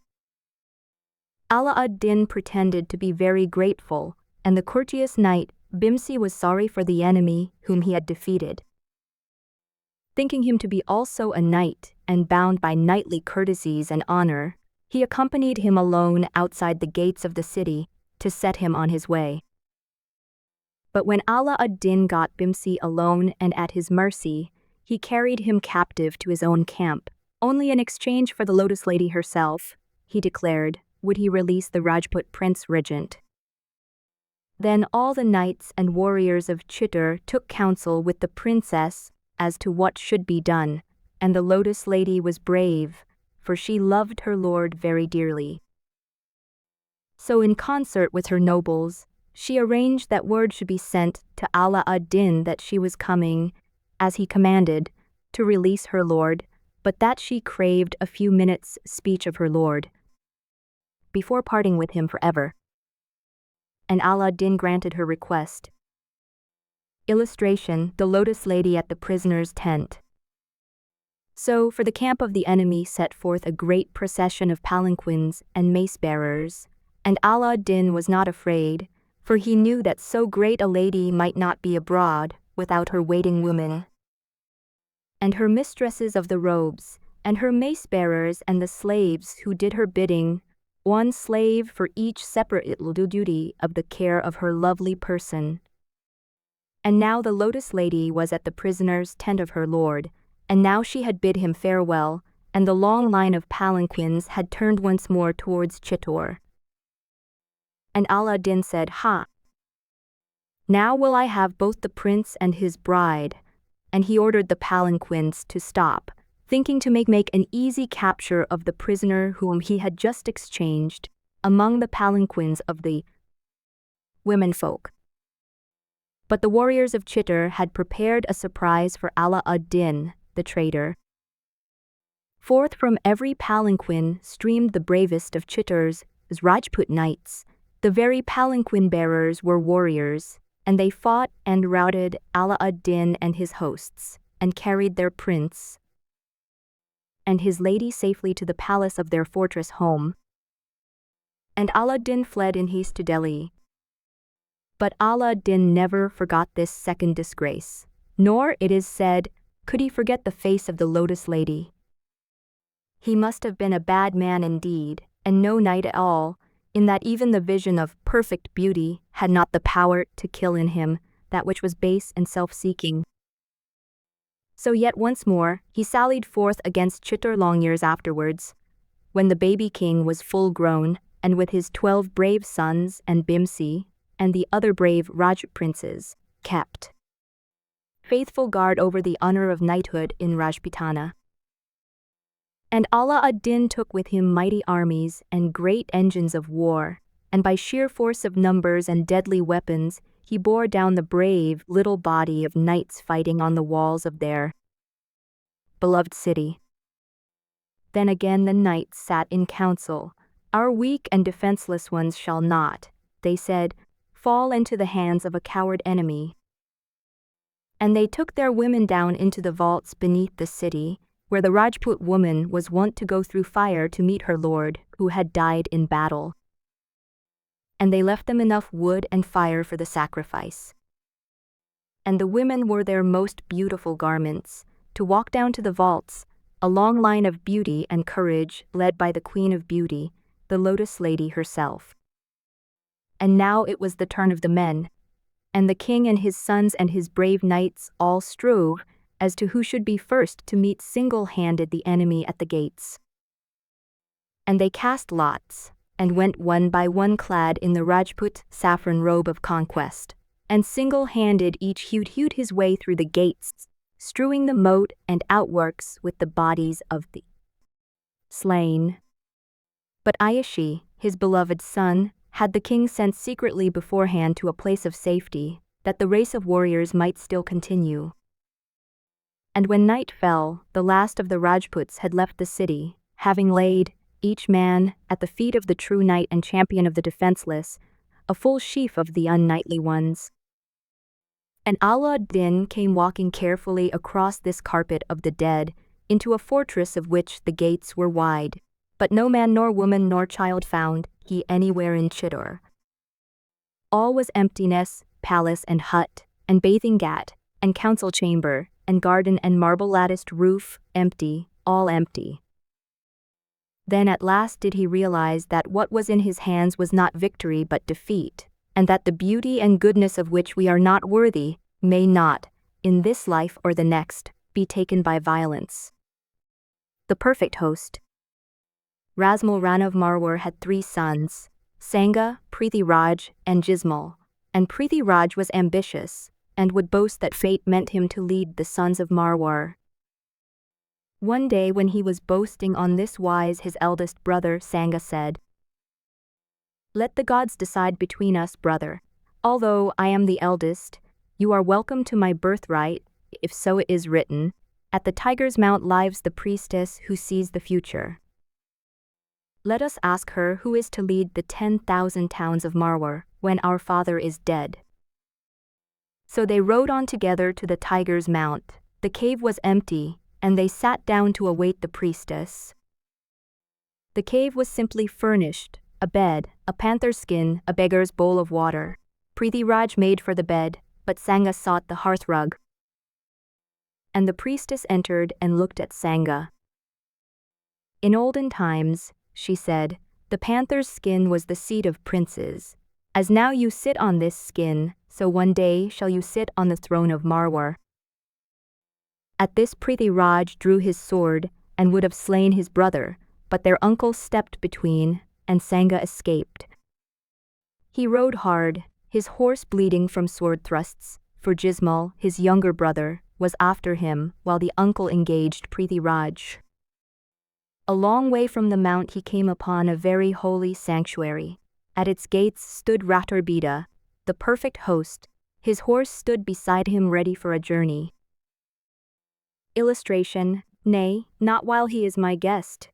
Ala ad-Din pretended to be very grateful, and the courteous knight, Bhimsi, was sorry for the enemy whom he had defeated. Thinking him to be also a knight and bound by knightly courtesies and honor, he accompanied him alone outside the gates of the city to set him on his way. But when Ala ad-Din got Bhimsi alone and at his mercy, he carried him captive to his own camp, only in exchange for the Lotus Lady herself, he declared, would he release the Rajput prince regent. Then all the knights and warriors of Chittor took counsel with the princess as to what should be done, and the Lotus Lady was brave, for she loved her lord very dearly. So in concert with her nobles, she arranged that word should be sent to Ala ad-Din that she was coming, as he commanded, to release her lord, but that she craved a few minutes' speech of her lord before parting with him forever. And Ala ad-Din granted her request. Illustration: the Lotus Lady at the prisoner's tent. So, for the camp of the enemy set forth a great procession of palanquins and mace-bearers, and Ala ad-Din was not afraid, for he knew that so great a lady might not be abroad without her waiting women, and her mistresses of the robes, and her mace-bearers and the slaves who did her bidding, one slave for each separate duty of the care of her lovely person. And now the Lotus Lady was at the prisoner's tent of her lord, and now she had bid him farewell, and the long line of palanquins had turned once more towards Chittor. And Ala ad-Din said, Ha! Now will I have both the prince and his bride. And he ordered the palanquins to stop, thinking to make an easy capture of the prisoner whom he had just exchanged among the palanquins of the womenfolk. But the warriors of Chittor had prepared a surprise for Ala ad-Din, the traitor. Forth from every palanquin streamed the bravest of Chittor's Rajput knights. The very palanquin bearers were warriors, and they fought and routed Ala ad-Din and his hosts, and carried their prince and his lady safely to the palace of their fortress home. And Ala ad-Din fled in haste to Delhi. But Ala ad-Din never forgot this second disgrace, nor, it is said, could he forget the face of the Lotus Lady. He must have been a bad man indeed, and no knight at all, in that even the vision of perfect beauty had not the power to kill in him that which was base and self-seeking. So yet once more he sallied forth against Chittor long years afterwards, when the baby king was full grown, and with his 12 brave sons and Bhimsi, and the other brave Rajput princes, kept faithful guard over the honor of knighthood in Rajputana. And Allah ad-Din took with him mighty armies and great engines of war, and by sheer force of numbers and deadly weapons, he bore down the brave little body of knights fighting on the walls of their beloved city. Then again the knights sat in council. Our weak and defenseless ones shall not, they said, fall into the hands of a coward enemy. And they took their women down into the vaults beneath the city, where the Rajput woman was wont to go through fire to meet her lord, who had died in battle. And they left them enough wood and fire for the sacrifice. And the women wore their most beautiful garments, to walk down to the vaults, a long line of beauty and courage led by the Queen of Beauty, the Lotus Lady herself. And now it was the turn of the men, and the king and his sons and his brave knights all strove as to who should be first to meet single-handed the enemy at the gates. And they cast lots, and went one by one clad in the Rajput saffron robe of conquest, and single-handed each hewed his way through the gates, strewing the moat and outworks with the bodies of the slain. But Ayashi, his beloved son, had the king sent secretly beforehand to a place of safety, that the race of warriors might still continue. And when night fell, the last of the Rajputs had left the city, having laid, each man, at the feet of the true knight and champion of the defenseless, a full sheaf of the unknightly ones. And Allah ad-Din came walking carefully across this carpet of the dead, into a fortress of which the gates were wide, but no man nor woman nor child found he anywhere in Chittor. All was emptiness, palace and hut, and bathing ghat, and council chamber, and garden and marble-latticed roof, empty, all empty. Then at last did he realize that what was in his hands was not victory but defeat, and that the beauty and goodness of which we are not worthy may not, in this life or the next, be taken by violence. The perfect host. Rasmal Rana of Marwar had 3 sons, Sanga, Prithi Raj, and Jismal, and Prithi Raj was ambitious, and would boast that fate meant him to lead the sons of Marwar. One day when he was boasting on this wise, his eldest brother Sanga said, "Let the gods decide between us, brother. Although I am the eldest, you are welcome to my birthright, if so it is written, at the tiger's mount lives the priestess who sees the future. Let us ask her who is to lead the 10,000 towns of Marwar when our father is dead." So they rode on together to the tiger's mount. The cave was empty, and they sat down to await the priestess. The cave was simply furnished, a bed, a panther's skin, a beggar's bowl of water. Prithi Raj made for the bed, but Sanga sought the hearthrug. And the priestess entered and looked at Sanga. "In olden times," she said, "the panther's skin was the seat of princes. As now you sit on this skin, so one day shall you sit on the throne of Marwar." At this Prithi Raj drew his sword and would have slain his brother, but their uncle stepped between, and Sanga escaped. He rode hard, his horse bleeding from sword thrusts, for Jismal, his younger brother, was after him while the uncle engaged Prithi Raj. A long way from the mount he came upon a very holy sanctuary. At its gates stood Ratarbida, the perfect host. His horse stood beside him ready for a journey. Illustration: Nay, not while he is my guest.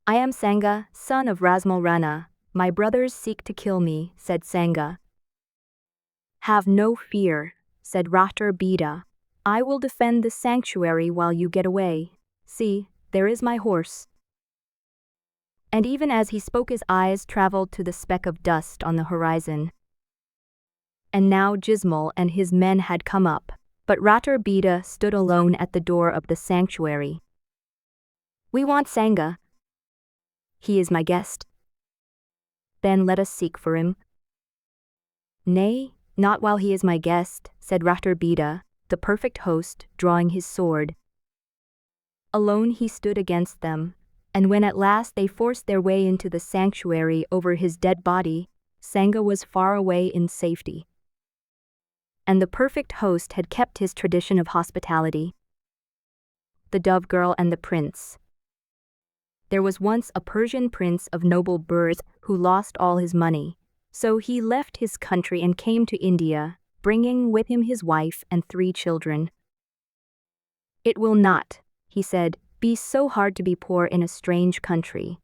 "I am Sanga, son of Rasmal Rana. My brothers seek to kill me," said Sanga. "Have no fear," said Ratarbida. "I will defend the sanctuary while you get away. See, there is my horse." And even as he spoke his eyes traveled to the speck of dust on the horizon. And now Jismal and his men had come up, but Ratarbida stood alone at the door of the sanctuary. "We want Sanga. He is my guest." "Then let us seek for him." "Nay, not while he is my guest," said Ratarbida, the perfect host, drawing his sword. Alone he stood against them, and when at last they forced their way into the sanctuary over his dead body, Sanga was far away in safety. And the perfect host had kept his tradition of hospitality. The dove girl and the prince. There was once a Persian prince of noble birth who lost all his money. So he left his country and came to India, bringing with him his wife and 3 children. "It will not," he said, "be so hard to be poor in a strange country."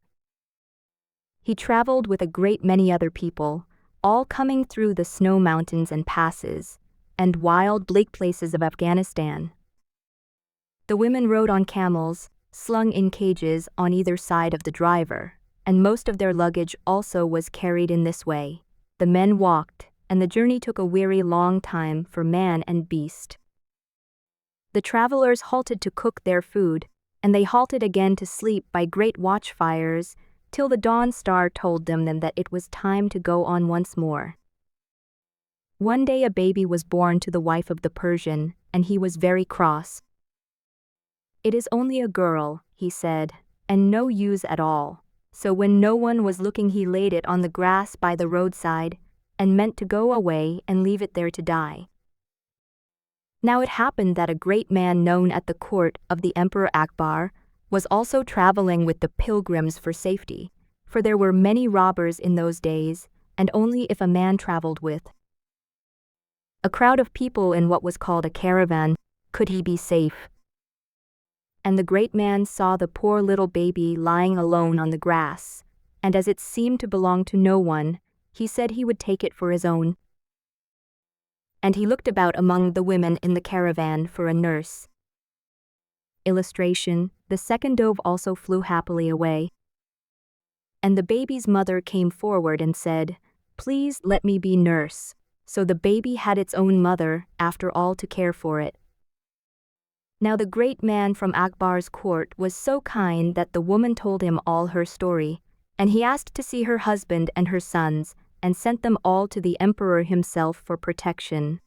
He traveled with a great many other people, all coming through the snow mountains and passes, and wild bleak places of Afghanistan. The women rode on camels, slung in cages on either side of the driver, and most of their luggage also was carried in this way. The men walked, and the journey took a weary long time for man and beast. The travelers halted to cook their food, and they halted again to sleep by great watchfires, till the dawn star told them that it was time to go on once more. One day a baby was born to the wife of the Persian, and he was very cross. "It is only a girl," he said, "and no use at all." So when no one was looking he laid it on the grass by the roadside, and meant to go away and leave it there to die. Now it happened that a great man known at the court of the Emperor Akbar was also traveling with the pilgrims for safety, for there were many robbers in those days, and only if a man traveled with a crowd of people in what was called a caravan could he be safe. And the great man saw the poor little baby lying alone on the grass, and as it seemed to belong to no one, he said he would take it for his own. And he looked about among the women in the caravan for a nurse. Illustration: the second dove also flew happily away. And the baby's mother came forward and said, "Please let me be nurse." So the baby had its own mother, after all, to care for it. Now the great man from Akbar's court was so kind that the woman told him all her story, and he asked to see her husband and her sons, and sent them all to the emperor himself for protection.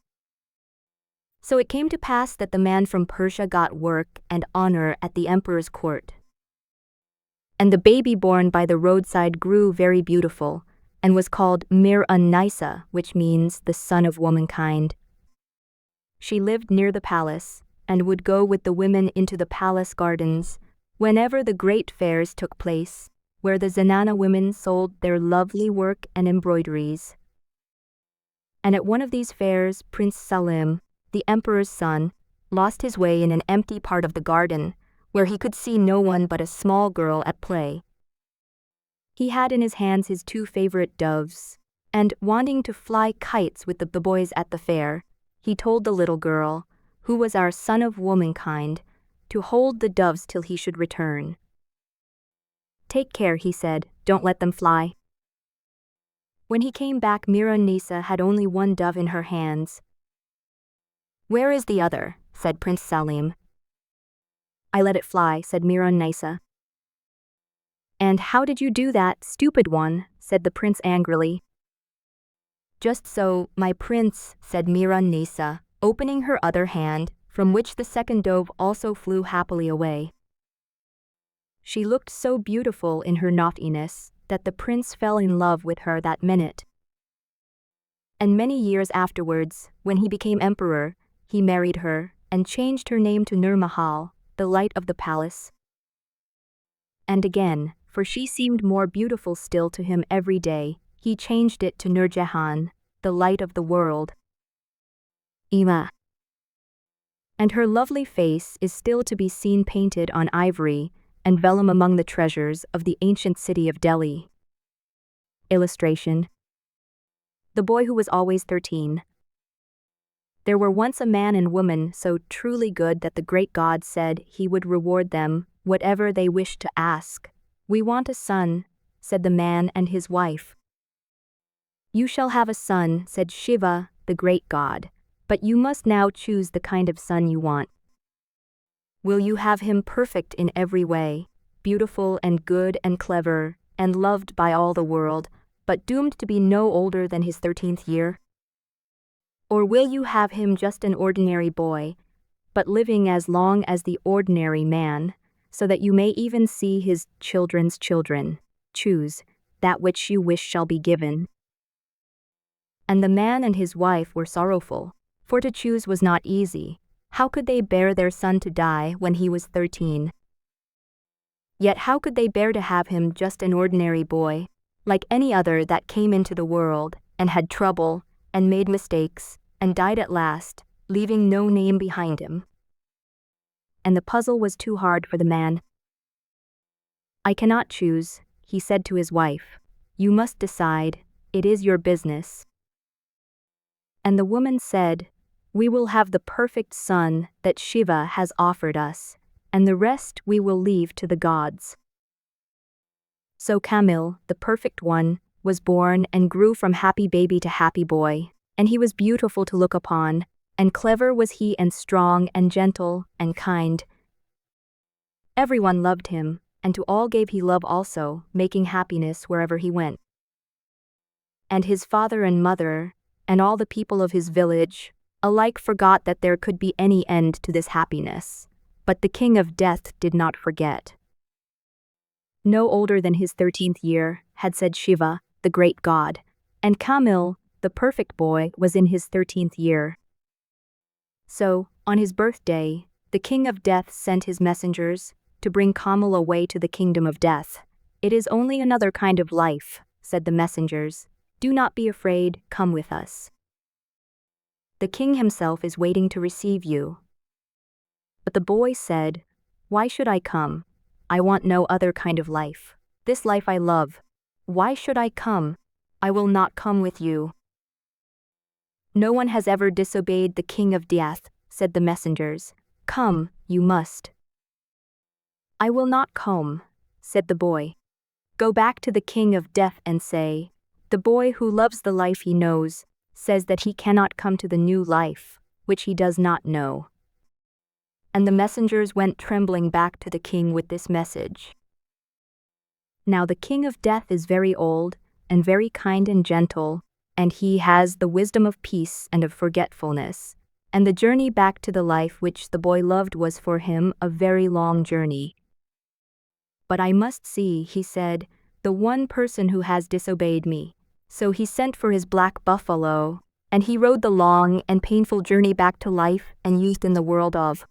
So it came to pass that the man from Persia got work and honor at the emperor's court. And the baby born by the roadside grew very beautiful, and was called Mir-un-Nisa, which means the son of womankind. She lived near the palace, and would go with the women into the palace gardens, whenever the great fairs took place, where the Zenana women sold their lovely work and embroideries. And at one of these fairs, Prince Salim, the emperor's son, lost his way in an empty part of the garden, where he could see no one but a small girl at play. He had in his hands his 2 favorite doves, and, wanting to fly kites with the boys at the fair, he told the little girl, who was our son of womankind, to hold the doves till he should return. "Take care," he said, "don't let them fly." When he came back, Mir-un-Nisa had only 1 dove in her hands. "Where is the other?" said Prince Salim. "I let it fly," said Mir-un-Nisa. "And how did you do that, stupid one?" said the prince angrily. "Just so, my prince," said Mir-un-Nisa, opening her other hand, from which the second dove also flew happily away. She looked so beautiful in her naughtiness that the prince fell in love with her that minute. And many years afterwards, when he became emperor, he married her and changed her name to Nur Mahal, the light of the palace. And again, for she seemed more beautiful still to him every day, he changed it to Nur Jahan, the light of the world. Ima. And her lovely face is still to be seen painted on ivory and vellum among the treasures of the ancient city of Delhi. Illustration: the boy who was always 13. There were once a man and woman so truly good that the great God said he would reward them whatever they wished to ask. "We want a son," said the man and his wife. "You shall have a son," said Shiva, the great god, "but you must now choose the kind of son you want. Will you have him perfect in every way, beautiful and good and clever, and loved by all the world, but doomed to be no older than his 13th year? Or will you have him just an ordinary boy, but living as long as the ordinary man, so that you may even see his children's children? Choose, that which you wish shall be given." And the man and his wife were sorrowful, for to choose was not easy. How could they bear their son to die when he was 13? Yet how could they bear to have him just an ordinary boy, like any other that came into the world, and had trouble, and made mistakes, and died at last, leaving no name behind him? And the puzzle was too hard for the man. "I cannot choose," he said to his wife. "You must decide, it is your business." And the woman said, "We will have the perfect son that Shiva has offered us, and the rest we will leave to the gods." So Camil, the perfect one, was born and grew from happy baby to happy boy, and he was beautiful to look upon, and clever was he, and strong and gentle and kind. Everyone loved him, and to all gave he love also, making happiness wherever he went. And his father and mother, and all the people of his village, alike forgot that there could be any end to this happiness. But the king of death did not forget. No older than his 13th year, had said Shiva, the great god, and Camil, the perfect boy, was in his 13th year. So, on his birthday, the king of death sent his messengers to bring Camil away to the kingdom of death. "It is only another kind of life," said the messengers. "Do not be afraid, come with us. The king himself is waiting to receive you." But the boy said, "Why should I come? I want no other kind of life. This life I love. Why should I come? I will not come with you." "No one has ever disobeyed the king of death," said the messengers. "Come, you must." "I will not come," said the boy. "Go back to the king of death and say, 'The boy who loves the life he knows, says that he cannot come to the new life, which he does not know.'" And the messengers went trembling back to the king with this message. Now the king of death is very old, and very kind and gentle, and he has the wisdom of peace and of forgetfulness, and the journey back to the life which the boy loved was for him a very long journey. "But I must see," he said, "the one person who has disobeyed me." So he sent for his black buffalo, and he rode the long and painful journey back to life and youth in the world of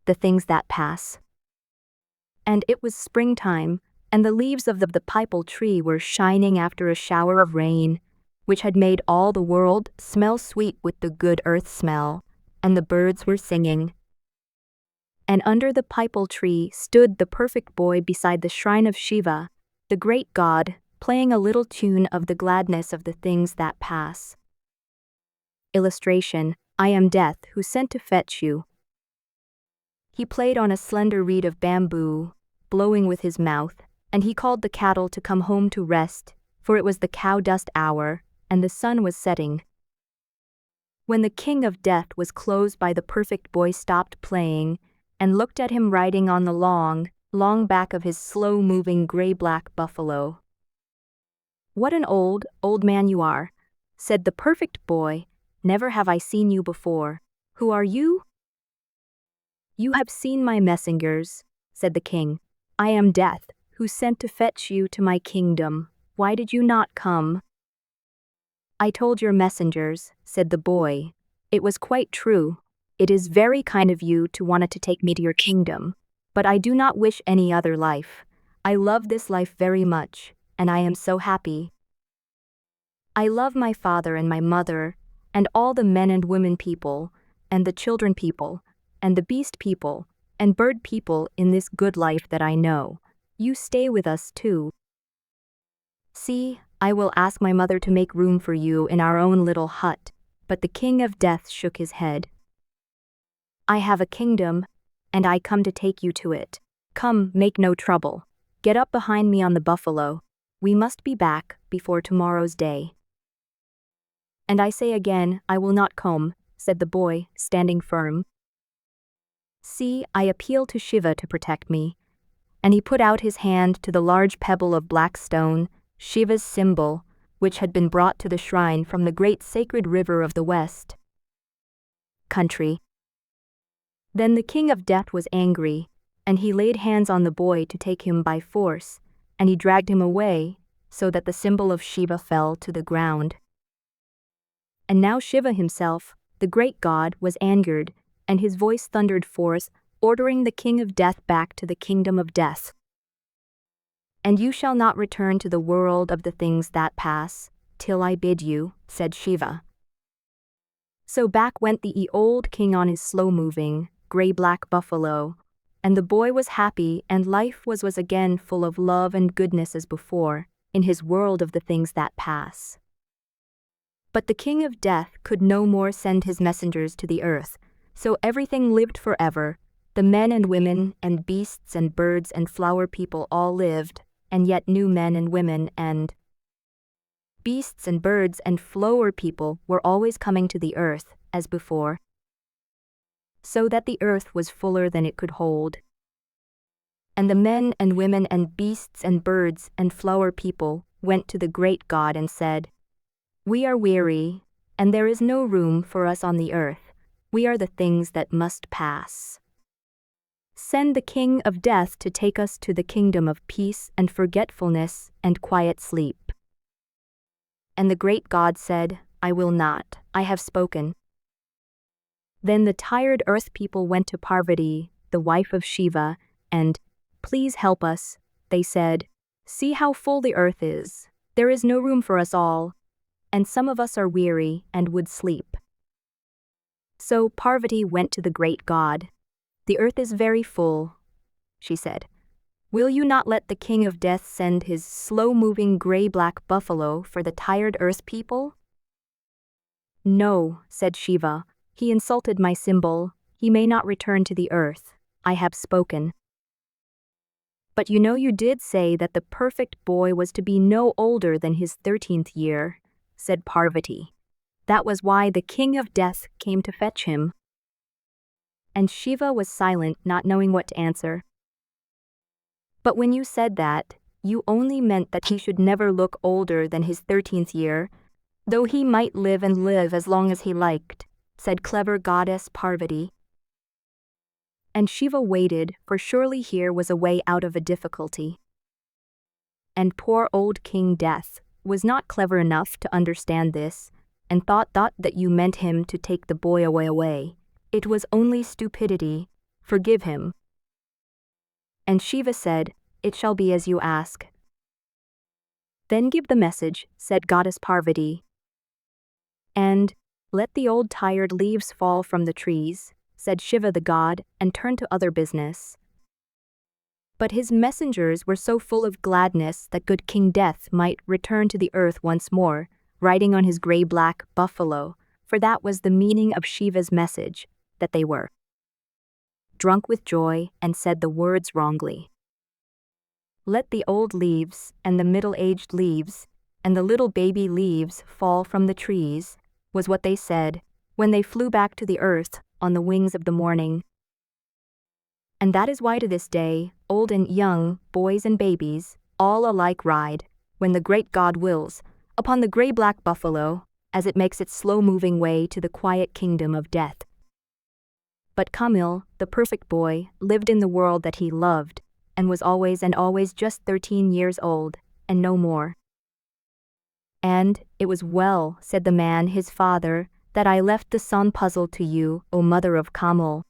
the things that pass. And it was springtime, and the leaves of the pipal tree were shining after a shower of rain, which had made all the world smell sweet with the good earth smell, and the birds were singing. And under the pipal tree stood the perfect boy beside the shrine of Shiva, the great god, playing a little tune of the gladness of the things that pass. Illustration: I am Death, who sent to fetch you. He played on a slender reed of bamboo, blowing with his mouth, and he called the cattle to come home to rest, for it was the cow dust hour, and the sun was setting. When the king of death was close by, the perfect boy stopped playing, and looked at him riding on the long, long back of his slow-moving gray-black buffalo. "What an old, old man you are," said the perfect boy. "Never have I seen you before. Who are you?" "You have seen my messengers," said the king. "I am Death, who sent to fetch you to my kingdom. Why did you not come?" "I told your messengers," said the boy. "It was quite true. It is very kind of you to want to take me to your kingdom, but I do not wish any other life. I love this life very much, and I am so happy. I love my father and my mother, and all the men and women people, and the children people, and the beast people, and bird people in this good life that I know. You stay with us too. See, I will ask my mother to make room for you in our own little hut." But the king of death shook his head. "I have a kingdom, and I come to take you to it. Come, make no trouble. Get up behind me on the buffalo. We must be back before tomorrow's day." "And I say again, I will not come," said the boy, standing firm. "See, I appeal to Shiva to protect me." And he put out his hand to the large pebble of black stone, Shiva's symbol, which had been brought to the shrine from the great sacred river of the west country. Then the king of death was angry, and he laid hands on the boy to take him by force, and he dragged him away, so that the symbol of Shiva fell to the ground. And now Shiva himself, the great god, was angered, and his voice thundered forth, ordering the king of death back to the kingdom of death. And you shall not return to the world of the things that pass, till I bid you, said Shiva. So back went the old king on his slow-moving, gray-black buffalo, and the boy was happy and life was again full of love and goodness as before, in his world of the things that pass. But the king of death could no more send his messengers to the earth, so everything lived forever. The men and women and beasts and birds and flower people all lived, and yet new men and women and beasts and birds and flower people were always coming to the earth, as before, so that the earth was fuller than it could hold. And the men and women and beasts and birds and flower people went to the great God and said, "We are weary, and there is no room for us on the earth. We are the things that must pass. Send the king of death to take us to the kingdom of peace and forgetfulness and quiet sleep." And the great God said, "I will not, I have spoken." Then the tired earth people went to Parvati, the wife of Shiva, and, "Please help us," they said. "See how full the earth is. There is no room for us all, and some of us are weary and would sleep." So Parvati went to the great God. "The earth is very full," she said. "Will you not let the king of death send his slow-moving gray-black buffalo for the tired earth people?" "No," said Shiva. "He insulted my symbol. He may not return to the earth. I have spoken." "But you did say that the perfect boy was to be no older than his 13th year, said Parvati. "That was why the king of death came to fetch him." And Shiva was silent, not knowing what to answer. "But when you said that, you only meant that he should never look older than his 13th year, though he might live and live as long as he liked," said clever goddess Parvati. And Shiva waited, for surely here was a way out of a difficulty. And poor old King Death was not clever enough to understand this, and thought that you meant him to take the boy away. It was only stupidity. Forgive him. And Shiva said, "It shall be as you ask." "Then give the message," said goddess Parvati. And, "Let the old tired leaves fall from the trees," said Shiva the god, and turned to other business. But his messengers were so full of gladness that good King Death might return to the earth once more, riding on his gray-black buffalo, for that was the meaning of Shiva's message, that they were drunk with joy and said the words wrongly. "Let the old leaves and the middle-aged leaves and the little baby leaves fall from the trees," was what they said when they flew back to the earth on the wings of the morning. And that is why to this day, old and young, boys and babies, all alike ride, when the great God wills, upon the gray-black buffalo, as it makes its slow-moving way to the quiet kingdom of death. But Kamil, the perfect boy, lived in the world that he loved, and was always just 13 years old, and no more. "And it was well," said the man, his father, "that I left the son puzzle to you, O mother of Kamil.